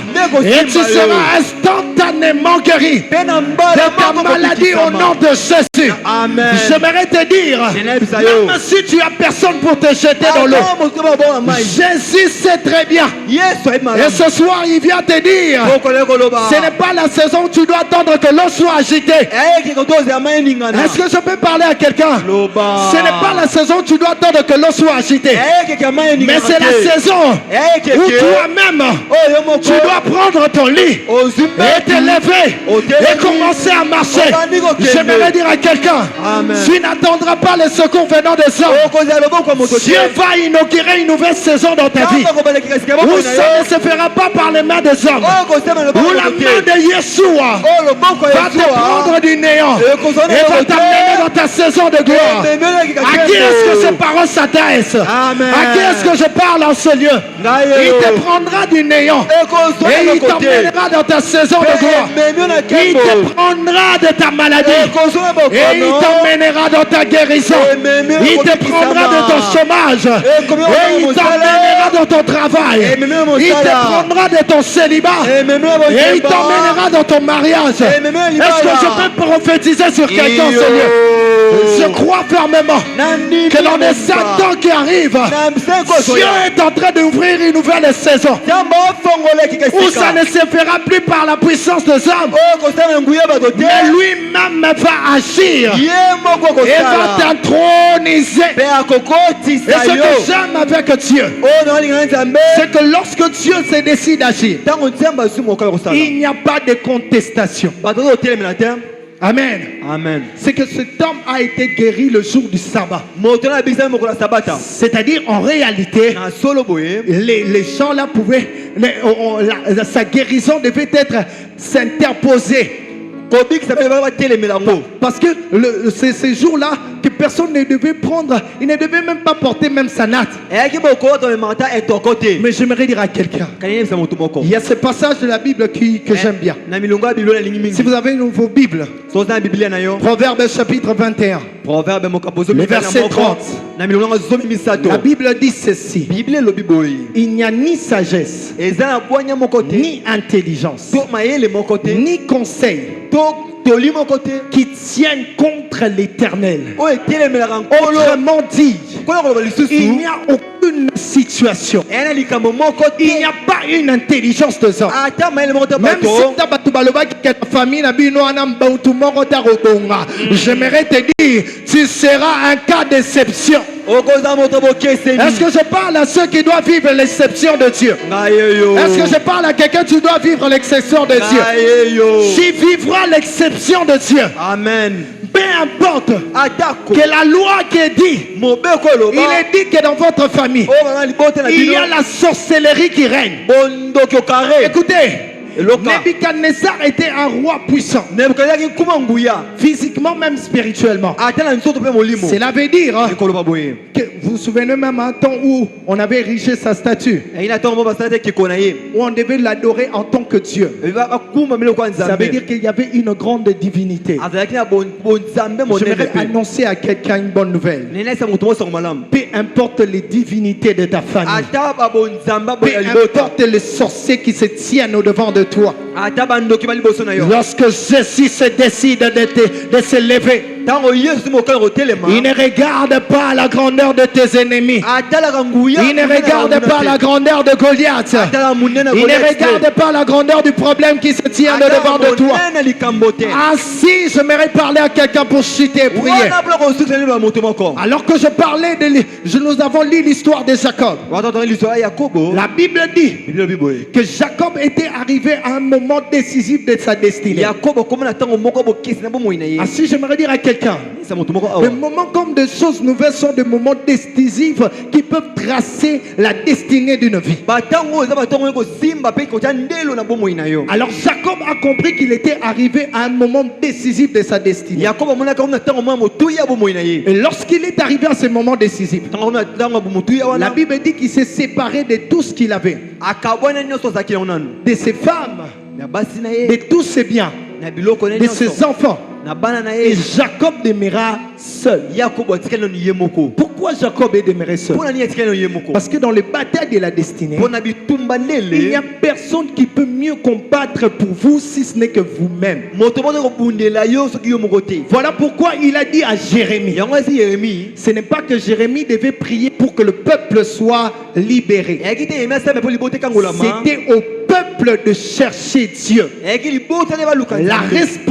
[SPEAKER 1] et tu seras instantanément guéri de ta maladie au nom de Jésus.
[SPEAKER 2] Amen.
[SPEAKER 1] J'aimerais te dire, même si tu as personne pour te jeter dans l'eau, Jésus sait très bien. Et ce soir, il vient te dire, ce n'est pas la saison où tu dois attendre que l'eau soit agitée. Est-ce que je peux parler à quelqu'un? Ce n'est pas la saison où tu dois attendre que l'eau soit agitée, mais c'est la saison où toi-même, tu dois prendre ton lit et te lever et commencer à marcher. J'aimerais dire à quelqu'un, tu n'attendras pas les secours venant des hommes. Dieu va inaugurer une nouvelle saison dans ta vie, où ça ne se fera pas par les mains des hommes, où la main de Yeshua va te prendre du néant et va t'amener dans ta saison de gloire. À qui est-ce que ces paroles s'adressent? À qui est-ce que je parle en ce lieu? Il te prendra du néant et il t'emmènera dans ta saison de gloire. Il te prendra de ta maladie et il t'emmènera dans ta guérison. Il te prendra de ton chômage et il t'emmènera dans ton travail. Il te prendra de ton célibat et il t'emmènera dans ton mariage. Est-ce que je peux prophétiser sur quelqu'un en ce lieu? Je crois fermement que dans les 7 ans qui arrivent, Dieu est en train d'ouvrir une nouvelle saison où ça ne se fera plus par la puissance des hommes, mais lui-même va agir et va t'introniser. Et ce que j'aime avec Dieu, c'est que lorsque Dieu se décide d'agir, il n'y a pas de contestation. Amen.
[SPEAKER 2] Amen.
[SPEAKER 1] C'est que cet homme a été guéri le jour du sabbat. C'est-à-dire en réalité, les gens là pouvaient, sa guérison devait être s'interposer. Parce que ces jours-là, que personne ne devait prendre, il ne devait même pas porter même sa natte. Mais j'aimerais dire à quelqu'un, il y a ce passage de la Bible que j'aime bien. Si vous avez vos Bibles, Proverbes chapitre 21, le verset 30, la Bible dit ceci: il n'y a ni sagesse, ni intelligence, ni conseil qui tiennent contre l'Éternel. Autrement dit, il n'y a aucune situation, il n'y a pas une intelligence de ça. Même si j'aimerais te dire, tu seras un cas d'exception. Est-ce que je parle à ceux qui doivent vivre l'exception de Dieu? Est-ce que je parle à quelqu'un qui doit vivre l'exception de Dieu? Tu vivras l'exception de Dieu.
[SPEAKER 2] Amen.
[SPEAKER 1] Peu importe que la loi qui est dit, il est dit que dans votre famille, il y a la sorcellerie qui règne. Écoutez,
[SPEAKER 2] Eloka.
[SPEAKER 1] Nebuchadnezzar était un roi puissant,
[SPEAKER 2] Nebukadnezar kuma nguya.
[SPEAKER 1] physiquement même spirituellement.
[SPEAKER 2] Atala nsoto pe molimo.
[SPEAKER 1] Cela veut dire hein,
[SPEAKER 2] Ekoloba boye.
[SPEAKER 1] que vous vous souvenez même un temps où on avait érigé sa statue,
[SPEAKER 2] Ina tongo basate kikona ye.
[SPEAKER 1] où on devait l'adorer en tant que Dieu.
[SPEAKER 2] Eba akuma mele kwa
[SPEAKER 1] Ça veut
[SPEAKER 2] nzambe.
[SPEAKER 1] dire qu'il y avait une grande divinité.
[SPEAKER 2] Azalaki na bonzambe
[SPEAKER 1] J'aimerais
[SPEAKER 2] monene pe.
[SPEAKER 1] annoncer à quelqu'un une bonne nouvelle.
[SPEAKER 2] Nene sa mutu mosa malamu.
[SPEAKER 1] Peu importe les divinités de ta famille,
[SPEAKER 2] Ata ba bonzamba
[SPEAKER 1] peu
[SPEAKER 2] boya libota.
[SPEAKER 1] importe les sorciers qui se tiennent au devant de toi,
[SPEAKER 2] Ata ba ndoki ba liboso na yo.
[SPEAKER 1] lorsque Jésus se décide de se lever,
[SPEAKER 2] Tango Yesu mo kala rotelema.
[SPEAKER 1] il ne regarde pas la grandeur de tes ennemis.
[SPEAKER 2] Atala kanguya.
[SPEAKER 1] Il ne regarde pas la grandeur de Goliath.
[SPEAKER 2] Atala munena
[SPEAKER 1] Il ne regarde pas la grandeur du problème qui se tient au devant de toi.
[SPEAKER 2] Munena likambote.
[SPEAKER 1] Ainsi, j'aimerais parler à quelqu'un pour chuter et prier.
[SPEAKER 2] Wana bla ko sukse ba moto moko.
[SPEAKER 1] Alors que nous avons lu l'histoire de Jacob.
[SPEAKER 2] Watoto l'histoire ya Yakobo.
[SPEAKER 1] La Bible dit
[SPEAKER 2] Bible biboye.
[SPEAKER 1] que Jacob était arrivé à un moment décisif de sa destinée.
[SPEAKER 2] Yakobo comme na tango moko bo kisi na bo moina ye.
[SPEAKER 1] Ainsi, j'aimerais dire à quelqu'un,
[SPEAKER 2] Sa moto moko
[SPEAKER 1] des
[SPEAKER 2] awa.
[SPEAKER 1] moments comme des choses nouvelles sont des moments décisifs qui peuvent tracer la destinée d'une vie.
[SPEAKER 2] Batango za batango ko simba pe ko ndelo na bo moina yo.
[SPEAKER 1] Alors Jacob a compris qu'il était arrivé à un moment décisif de sa destinée.
[SPEAKER 2] Yakobo mona ka na tango mo tu ya bo moina ye.
[SPEAKER 1] Et lorsqu'il est arrivé à ce moment décisif,
[SPEAKER 2] Tango na tango bo mutu ya
[SPEAKER 1] la
[SPEAKER 2] wana.
[SPEAKER 1] Bible dit qu'il s'est séparé de tout ce qu'il avait,
[SPEAKER 2] Akabwana nyoso za kila onano.
[SPEAKER 1] de ses femmes,
[SPEAKER 2] Na basi na
[SPEAKER 1] de
[SPEAKER 2] ye.
[SPEAKER 1] tous ses biens,
[SPEAKER 2] Na biloko na
[SPEAKER 1] de ses
[SPEAKER 2] nyoso.
[SPEAKER 1] enfants.
[SPEAKER 2] Na bana na
[SPEAKER 1] Et
[SPEAKER 2] ye.
[SPEAKER 1] Jacob demeura seul.
[SPEAKER 2] Yakobo atikala no ye moko.
[SPEAKER 1] Pourquoi Jacob est demeuré seul?
[SPEAKER 2] Pona ni atikala no ye moko.
[SPEAKER 1] Parce que dans les batailles de la destinée,
[SPEAKER 2] Pona bitumba
[SPEAKER 1] il n'y
[SPEAKER 2] ndele.
[SPEAKER 1] a personne qui peut mieux combattre pour vous si ce n'est que vous-même.
[SPEAKER 2] Moto mona ko bundela yo soki yo moko te.
[SPEAKER 1] Voilà pourquoi il a dit à Jérémie,
[SPEAKER 2] Yango si Yeremi.
[SPEAKER 1] ce n'est pas que Jérémie devait prier pour que le peuple soit libéré.
[SPEAKER 2] Ekite yema sa me po libote kangolama.
[SPEAKER 1] C'était au peuple de chercher Dieu.
[SPEAKER 2] Eki libote ne ba luka.
[SPEAKER 1] La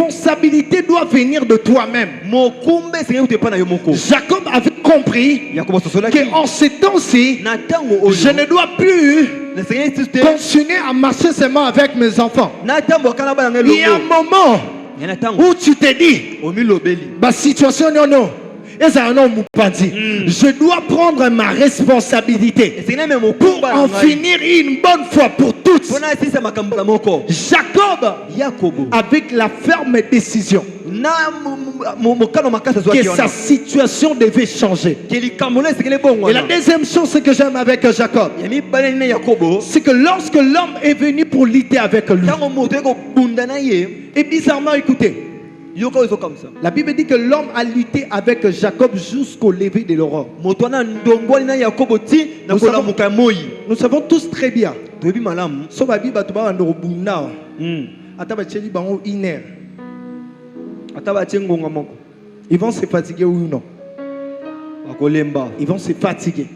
[SPEAKER 1] responsabilité doit venir de toi-même.
[SPEAKER 2] Mokumbe senge ute pana yo moko.
[SPEAKER 1] Jacob avait compris
[SPEAKER 2] Yakobo sosola ki.
[SPEAKER 1] qu'en ces temps-ci,
[SPEAKER 2] Na tango oyo.
[SPEAKER 1] je ne dois plus
[SPEAKER 2] Na senge tiste.
[SPEAKER 1] continuer à marcher seulement avec mes enfants.
[SPEAKER 2] Na tambo kana ba ngelo.
[SPEAKER 1] Il y a un moment
[SPEAKER 2] Yana tango.
[SPEAKER 1] où tu te dis,
[SPEAKER 2] Omi lobeli.
[SPEAKER 1] ma situation non non. Et ça non dit. Je dois prendre ma responsabilité
[SPEAKER 2] Senge me
[SPEAKER 1] pour
[SPEAKER 2] mokumba.
[SPEAKER 1] en finir une bonne fois pour toutes.
[SPEAKER 2] Pona sisa makambala moko.
[SPEAKER 1] Jacob,
[SPEAKER 2] Yakobo.
[SPEAKER 1] avec la ferme décision
[SPEAKER 2] Na mokano makasa zo
[SPEAKER 1] que
[SPEAKER 2] ki
[SPEAKER 1] sa
[SPEAKER 2] ona.
[SPEAKER 1] situation devait changer.
[SPEAKER 2] Ke likambola senge bongo.
[SPEAKER 1] Et la deuxième chose que j'aime avec Jacob,
[SPEAKER 2] Yami bana ni Yakobo.
[SPEAKER 1] c'est que lorsque l'homme est venu pour lutter avec lui,
[SPEAKER 2] Tango moto ko bunda na ye.
[SPEAKER 1] et bizarrement, écoutez,
[SPEAKER 2] Yoko zo comme ça.
[SPEAKER 1] la Bible dit que l'homme a lutté avec Jacob jusqu'au lever de l'aurore.
[SPEAKER 2] Moto na ndongoli na Yakobo ti na
[SPEAKER 1] Nous
[SPEAKER 2] kola
[SPEAKER 1] savons-
[SPEAKER 2] muka moi.
[SPEAKER 1] Nous savons tous très bien.
[SPEAKER 2] Toyebi malamu.
[SPEAKER 1] So babi bato ba ndo bunda. Ata ba cheli bango une heure.
[SPEAKER 2] Ata ba ngonga moko.
[SPEAKER 1] Ils vont se fatiguer ou non?
[SPEAKER 2] Akolemba.
[SPEAKER 1] Ils vont se fatiguer.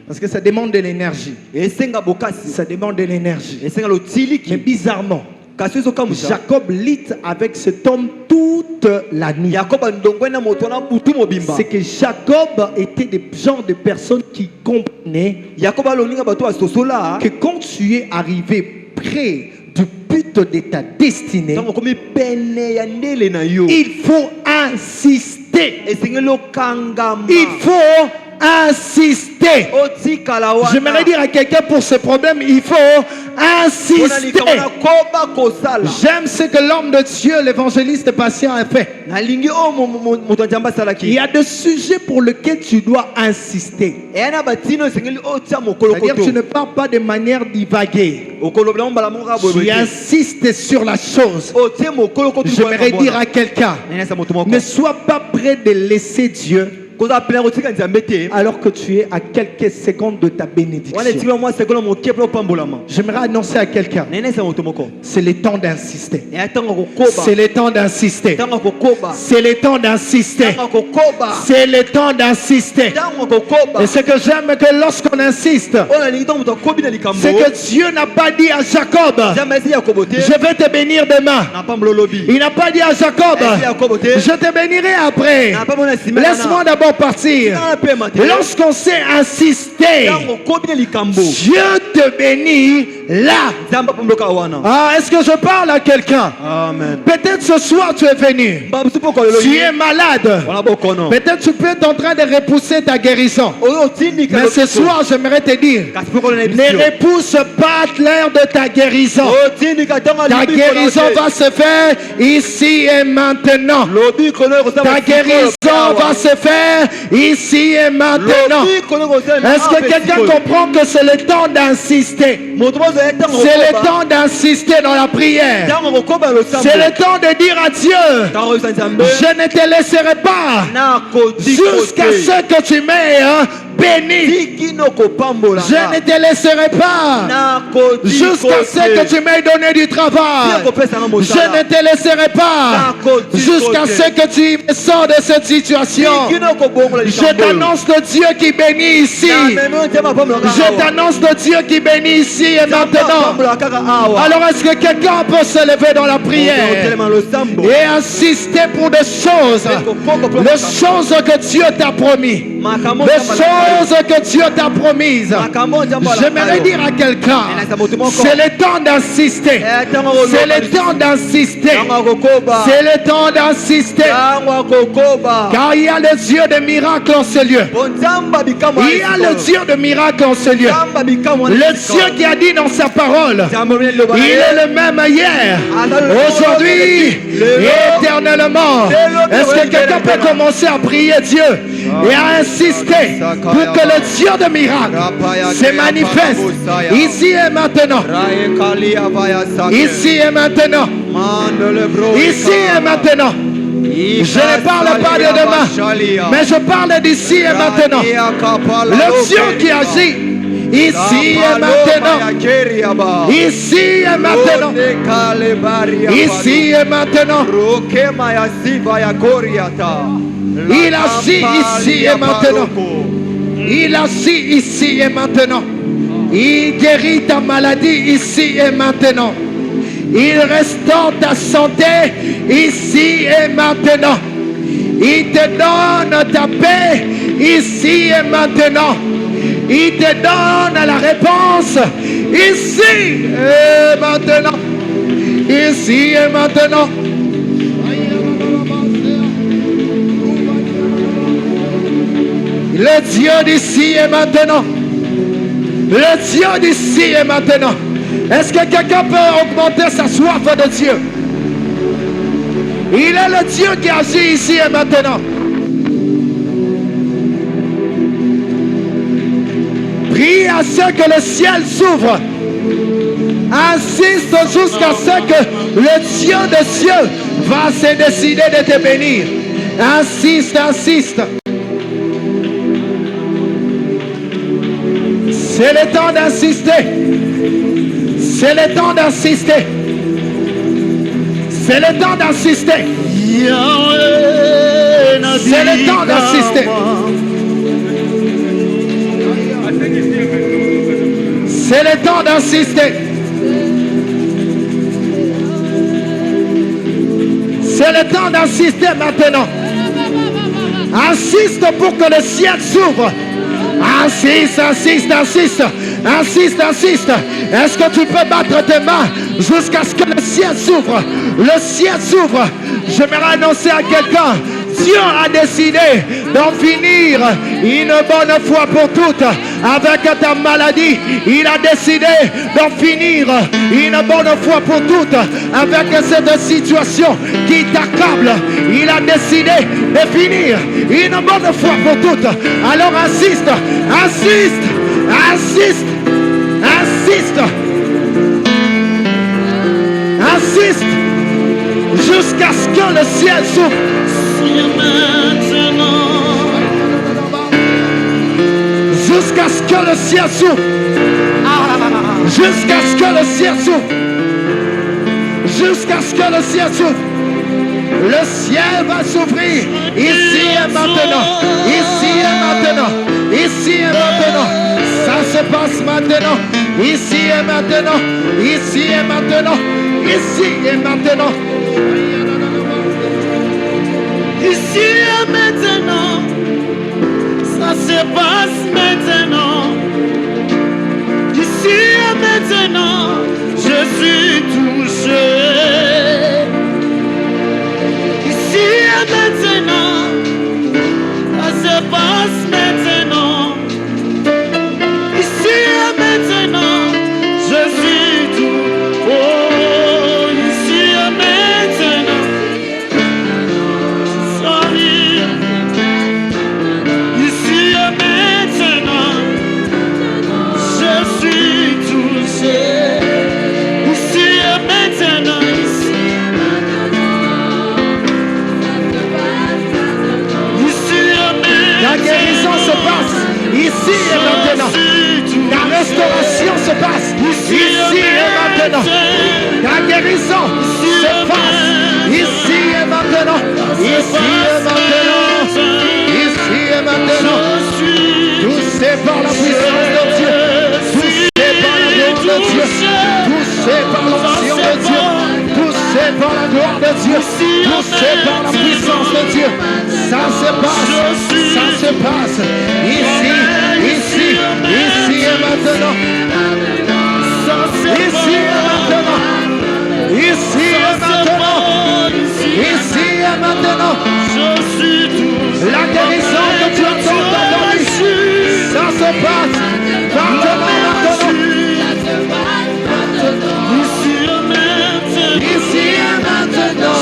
[SPEAKER 1] Parce que ça demande de l'énergie.
[SPEAKER 2] Esenga bokasi.
[SPEAKER 1] Ça demande de l'énergie.
[SPEAKER 2] Esenga lo
[SPEAKER 1] Mais
[SPEAKER 2] tiliki.
[SPEAKER 1] bizarrement,
[SPEAKER 2] Kasi zo kamusa.
[SPEAKER 1] Jacob lutte avec cet homme toute la nuit.
[SPEAKER 2] Yakobo ndongwe na moto na butu mobimba.
[SPEAKER 1] C'est que Jacob était des genres de personnes qui comprenaient
[SPEAKER 2] Yakobo aloninga bato asosola.
[SPEAKER 1] que quand tu es arrivé près du but de ta destinée,
[SPEAKER 2] Tango komi pene ya ndele na yo.
[SPEAKER 1] il faut insister.
[SPEAKER 2] Esenga lo kangama.
[SPEAKER 1] Il faut insister.
[SPEAKER 2] Otikala wana.
[SPEAKER 1] J'aimerais dire à quelqu'un pour ce problème, il faut
[SPEAKER 2] Pona
[SPEAKER 1] insister.
[SPEAKER 2] likamona koba kosala.
[SPEAKER 1] J'aime ce que l'homme de Dieu, l'évangéliste patient, a fait.
[SPEAKER 2] Nalingi o moto njamba
[SPEAKER 1] Il
[SPEAKER 2] salaki.
[SPEAKER 1] y a des sujets pour lesquels tu dois insister.
[SPEAKER 2] Eyana batino esengeli otia mokolo
[SPEAKER 1] C'est-à-dire que tu
[SPEAKER 2] koto.
[SPEAKER 1] ne parles pas de manière divaguée.
[SPEAKER 2] Okolobela mbala monga
[SPEAKER 1] Tu
[SPEAKER 2] boye.
[SPEAKER 1] insistes sur la chose.
[SPEAKER 2] Otie mokolo koto.
[SPEAKER 1] J'aimerais dire à quelqu'un,
[SPEAKER 2] Nene sa moto moko.
[SPEAKER 1] ne sois pas prêt de laisser Dieu
[SPEAKER 2] Koza plein otika nzambe te.
[SPEAKER 1] alors que tu es à quelques secondes de ta
[SPEAKER 2] Wana
[SPEAKER 1] bénédiction.
[SPEAKER 2] tika moi sekola mokie pro pambolama.
[SPEAKER 1] J'aimerais annoncer à quelqu'un,
[SPEAKER 2] Nene sa moto moko.
[SPEAKER 1] c'est le temps d'insister.
[SPEAKER 2] Et attends kokoba.
[SPEAKER 1] C'est le temps d'insister.
[SPEAKER 2] Tango kokoba.
[SPEAKER 1] C'est le temps d'insister.
[SPEAKER 2] Tango kokoba.
[SPEAKER 1] C'est le temps d'insister.
[SPEAKER 2] Tango kokoba.
[SPEAKER 1] Et ce que j'aime que lorsqu'on insiste,
[SPEAKER 2] Ona lingi tango to kobi na likambo.
[SPEAKER 1] c'est que Dieu n'a pas dit à Jacob,
[SPEAKER 2] Jamais si Yakobo te.
[SPEAKER 1] je vais te bénir demain.
[SPEAKER 2] Na pambolo lobi.
[SPEAKER 1] Il n'a pas dit à Jacob,
[SPEAKER 2] Si Yakobo te.
[SPEAKER 1] je te bénirai après.
[SPEAKER 2] Na pamona simela.
[SPEAKER 1] Laisse-moi d'abord vont partir. Lorsqu'on sait insister, Dieu te bénit là. Ah, est-ce que je parle à quelqu'un?
[SPEAKER 2] Amen.
[SPEAKER 1] Peut-être ce soir tu es venu. Tu es malade. Peut-être tu peux être en train de repousser ta guérison. Mais ce soir, j'aimerais te dire, ne repousse pas l'heure de ta guérison. Ta guérison va se faire ici et maintenant. Ta guérison va se faire ici et maintenant. Est-ce que quelqu'un comprend que c'est le temps d'insister? C'est le temps d'insister dans la prière. C'est le temps de dire à Dieu, je ne te laisserai pas jusqu'à ce que tu m'aies béni. Je ne te laisserai pas jusqu'à ce que tu m'aies donné du travail. Je ne te laisserai pas jusqu'à ce que tu me sors de cette situation. Je t'annonce le Dieu qui bénit ici. Je t'annonce le Dieu qui bénit ici et maintenant. Alors est-ce que quelqu'un peut se lever dans la prière et insister pour des choses, les choses que Dieu t'a promis, les choses que Dieu t'a promises? J'aimerais dire à quelqu'un, c'est le temps d'insister. C'est le temps d'insister. C'est le temps d'insister. Car il y a le Dieu de miracles en ce lieu. Il y a le Dieu de miracles en ce lieu. Le Dieu qui a dit dans sa parole, il est le même hier, aujourd'hui et éternellement. Est-ce que quelqu'un peut commencer à prier Dieu et à insister pour que le Dieu de miracles se manifeste ici et maintenant? Ici et maintenant. Ici et maintenant. Je ne parle pas de demain, mais je parle d'ici et maintenant. Le Dieu qui agit ici et maintenant. Ici et maintenant. Ici et maintenant. Il agit ici et maintenant. Il agit ici et maintenant. Il guérit ta maladie ici et maintenant. Il restaure ta santé ici et maintenant. Il te donne ta paix ici et maintenant. Il te donne la réponse ici et maintenant. Ici et maintenant. Le Dieu d'ici et maintenant. Le Dieu d'ici et maintenant. Est-ce que quelqu'un peut augmenter sa soif de Dieu? Il est le Dieu qui agit ici et maintenant. Prie à ce que le ciel s'ouvre. Insiste jusqu'à ce que le Dieu des cieux va se décider de te bénir. Insiste, insiste. C'est le temps d'insister. C'est le temps d'insister. C'est le temps d'insister. C'est le temps d'insister. C'est le temps d'insister. C'est le temps d'insister maintenant. Insiste pour que le ciel s'ouvre. Insiste, insiste, insiste. Insiste, insiste. Est-ce que tu peux battre tes mains jusqu'à ce que le ciel s'ouvre? Le ciel s'ouvre. J'aimerais annoncer à quelqu'un, Dieu a décidé d'en finir une bonne fois pour toutes avec ta maladie. Il a décidé d'en finir une bonne fois pour toutes avec cette situation qui t'accable. Il a décidé de finir une bonne fois pour toutes. Alors insiste, insiste, insiste, insiste, insiste jusqu'à ce que le ciel s'ouvre. Jusqu'à ce que le ciel s'ouvre. Jusqu'à ce que le ciel s'ouvre. Jusqu'à ce que le ciel s'ouvre. Le ciel va s'ouvrir ici et maintenant. Ici et maintenant. Ici et maintenant. Ça se passe maintenant. Ici et maintenant. Ici et maintenant. Ici et maintenant.
[SPEAKER 3] Ici et maintenant. Ça se passe maintenant. Ici et maintenant, je suis touché. Ici et maintenant, ça se passe maintenant. Ici et maintenant, je suis tout. Oh, ici et maintenant. Sorry. Ici et maintenant, je suis touché. Ici et maintenant, ici et maintenant.
[SPEAKER 1] La guérison se passe ici et maintenant. La restauration se passe ici et maintenant. La guérison se passe ici et maintenant. Ici et maintenant. Ici et maintenant. Touché par la puissance de Dieu. Touché par la gloire de Dieu. Touché par l'onction de Dieu. Touché par la gloire de Dieu. Touché par la puissance de Dieu. Ça se passe. Ça se passe. Ici, ici, ici et maintenant. Ici et maintenant. Ici et maintenant. Ici et maintenant. La guérison que tu attends d'aujourd'hui. Ça se passe. Maintenant, maintenant. Ici et maintenant.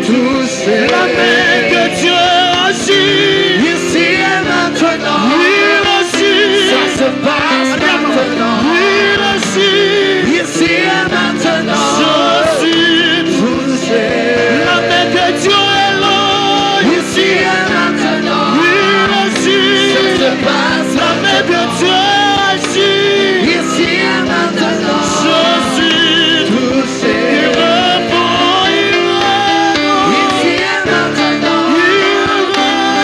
[SPEAKER 1] Touché.
[SPEAKER 3] La main de Dieu agit.
[SPEAKER 1] Ici et maintenant.
[SPEAKER 3] Il agit.
[SPEAKER 1] Ça se passe maintenant.
[SPEAKER 3] Il agit.
[SPEAKER 1] Ici et maintenant.
[SPEAKER 3] Je suis
[SPEAKER 1] Touché.
[SPEAKER 3] la main de Dieu est là.
[SPEAKER 1] Ici et maintenant.
[SPEAKER 3] Il agit.
[SPEAKER 1] Ça se passe
[SPEAKER 3] La main de Dieu agit.
[SPEAKER 1] ici et maintenant.
[SPEAKER 3] Je suis
[SPEAKER 1] Touché.
[SPEAKER 3] il répond, il répond.
[SPEAKER 1] Ici et maintenant.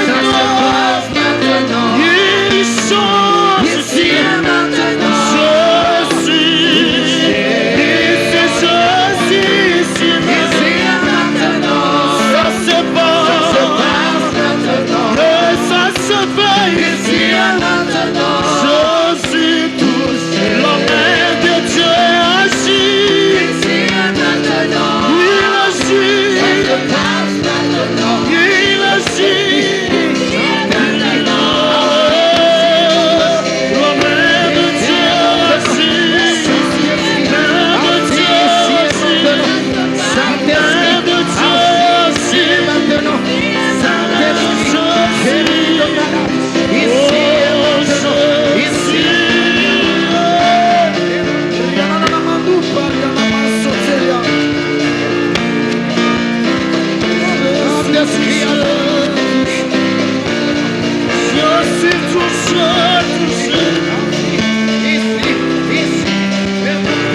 [SPEAKER 1] Ça se passe maintenant.
[SPEAKER 3] Il change.
[SPEAKER 1] Ici et maintenant.
[SPEAKER 3] Je suis ici,
[SPEAKER 1] Ici et maintenant.
[SPEAKER 3] ça se passe.
[SPEAKER 1] Ça se passe maintenant.
[SPEAKER 3] Et ça se fait
[SPEAKER 1] Ici et maintenant.
[SPEAKER 3] je suis touché. La main de Dieu agit.
[SPEAKER 1] Ici et maintenant.
[SPEAKER 3] Il agit.
[SPEAKER 1] Ça se passe maintenant.
[SPEAKER 3] Il agit. La main de Dieu agit. La main de Dieu agit. La main de Dieu agit.
[SPEAKER 1] Maintenant. Saint-Esprit, guéris le malade. Ici et maintenant. Ici. Saint-Esprit,
[SPEAKER 3] Je suis touché, touché.
[SPEAKER 1] ici, ici.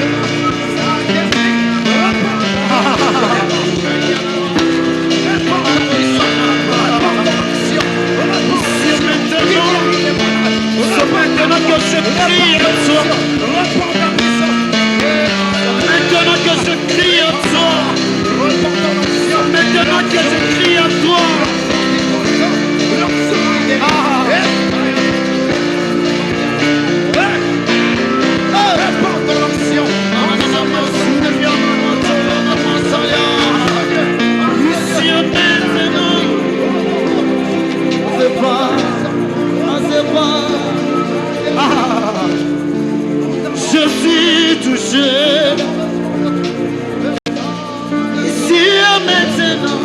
[SPEAKER 3] C'est maintenant que je crie à toi. Maintenant que je crie à toi. Maintenant que je crie à toi. Ici et maintenant. C'est pas. C'est pas. Je suis touché. Ici et maintenant,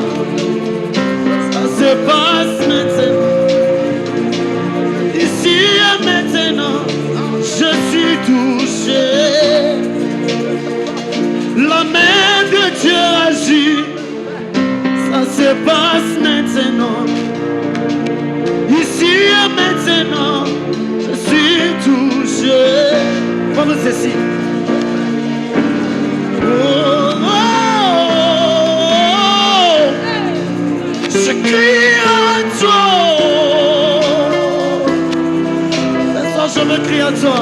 [SPEAKER 3] ça se passe maintenant. Ici et maintenant, je suis touché. La main de Dieu agit. Ça se passe maintenant. Ici et maintenant, je suis touché. Comme ceci. Oh, oh, oh. Je crie à toi. Maintenant, je me crie à toi.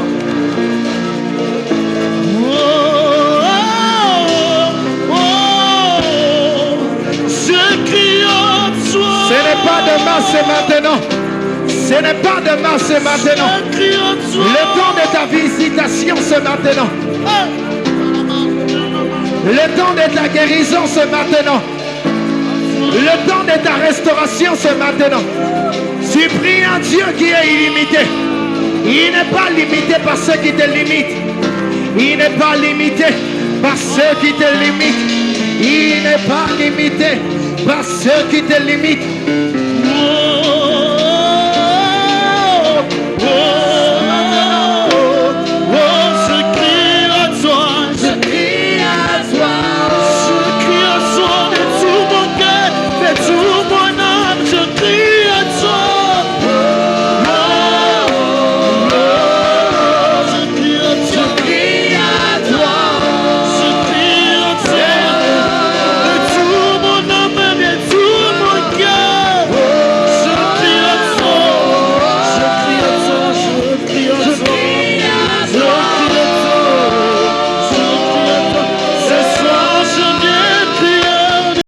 [SPEAKER 3] Oh, oh, oh. Je crie à toi.
[SPEAKER 1] Ce n'est pas demain, c'est maintenant. Ce n'est pas demain, c'est maintenant. Le temps de ta visitation, c'est maintenant. Le temps de ta guérison, c'est maintenant. Le temps de ta restauration, c'est maintenant. Tu pries un Dieu qui est illimité. Il n'est pas limité par ceux qui te limitent. Il n'est pas limité par ceux qui te limitent. Il n'est pas limité par ceux qui te limitent.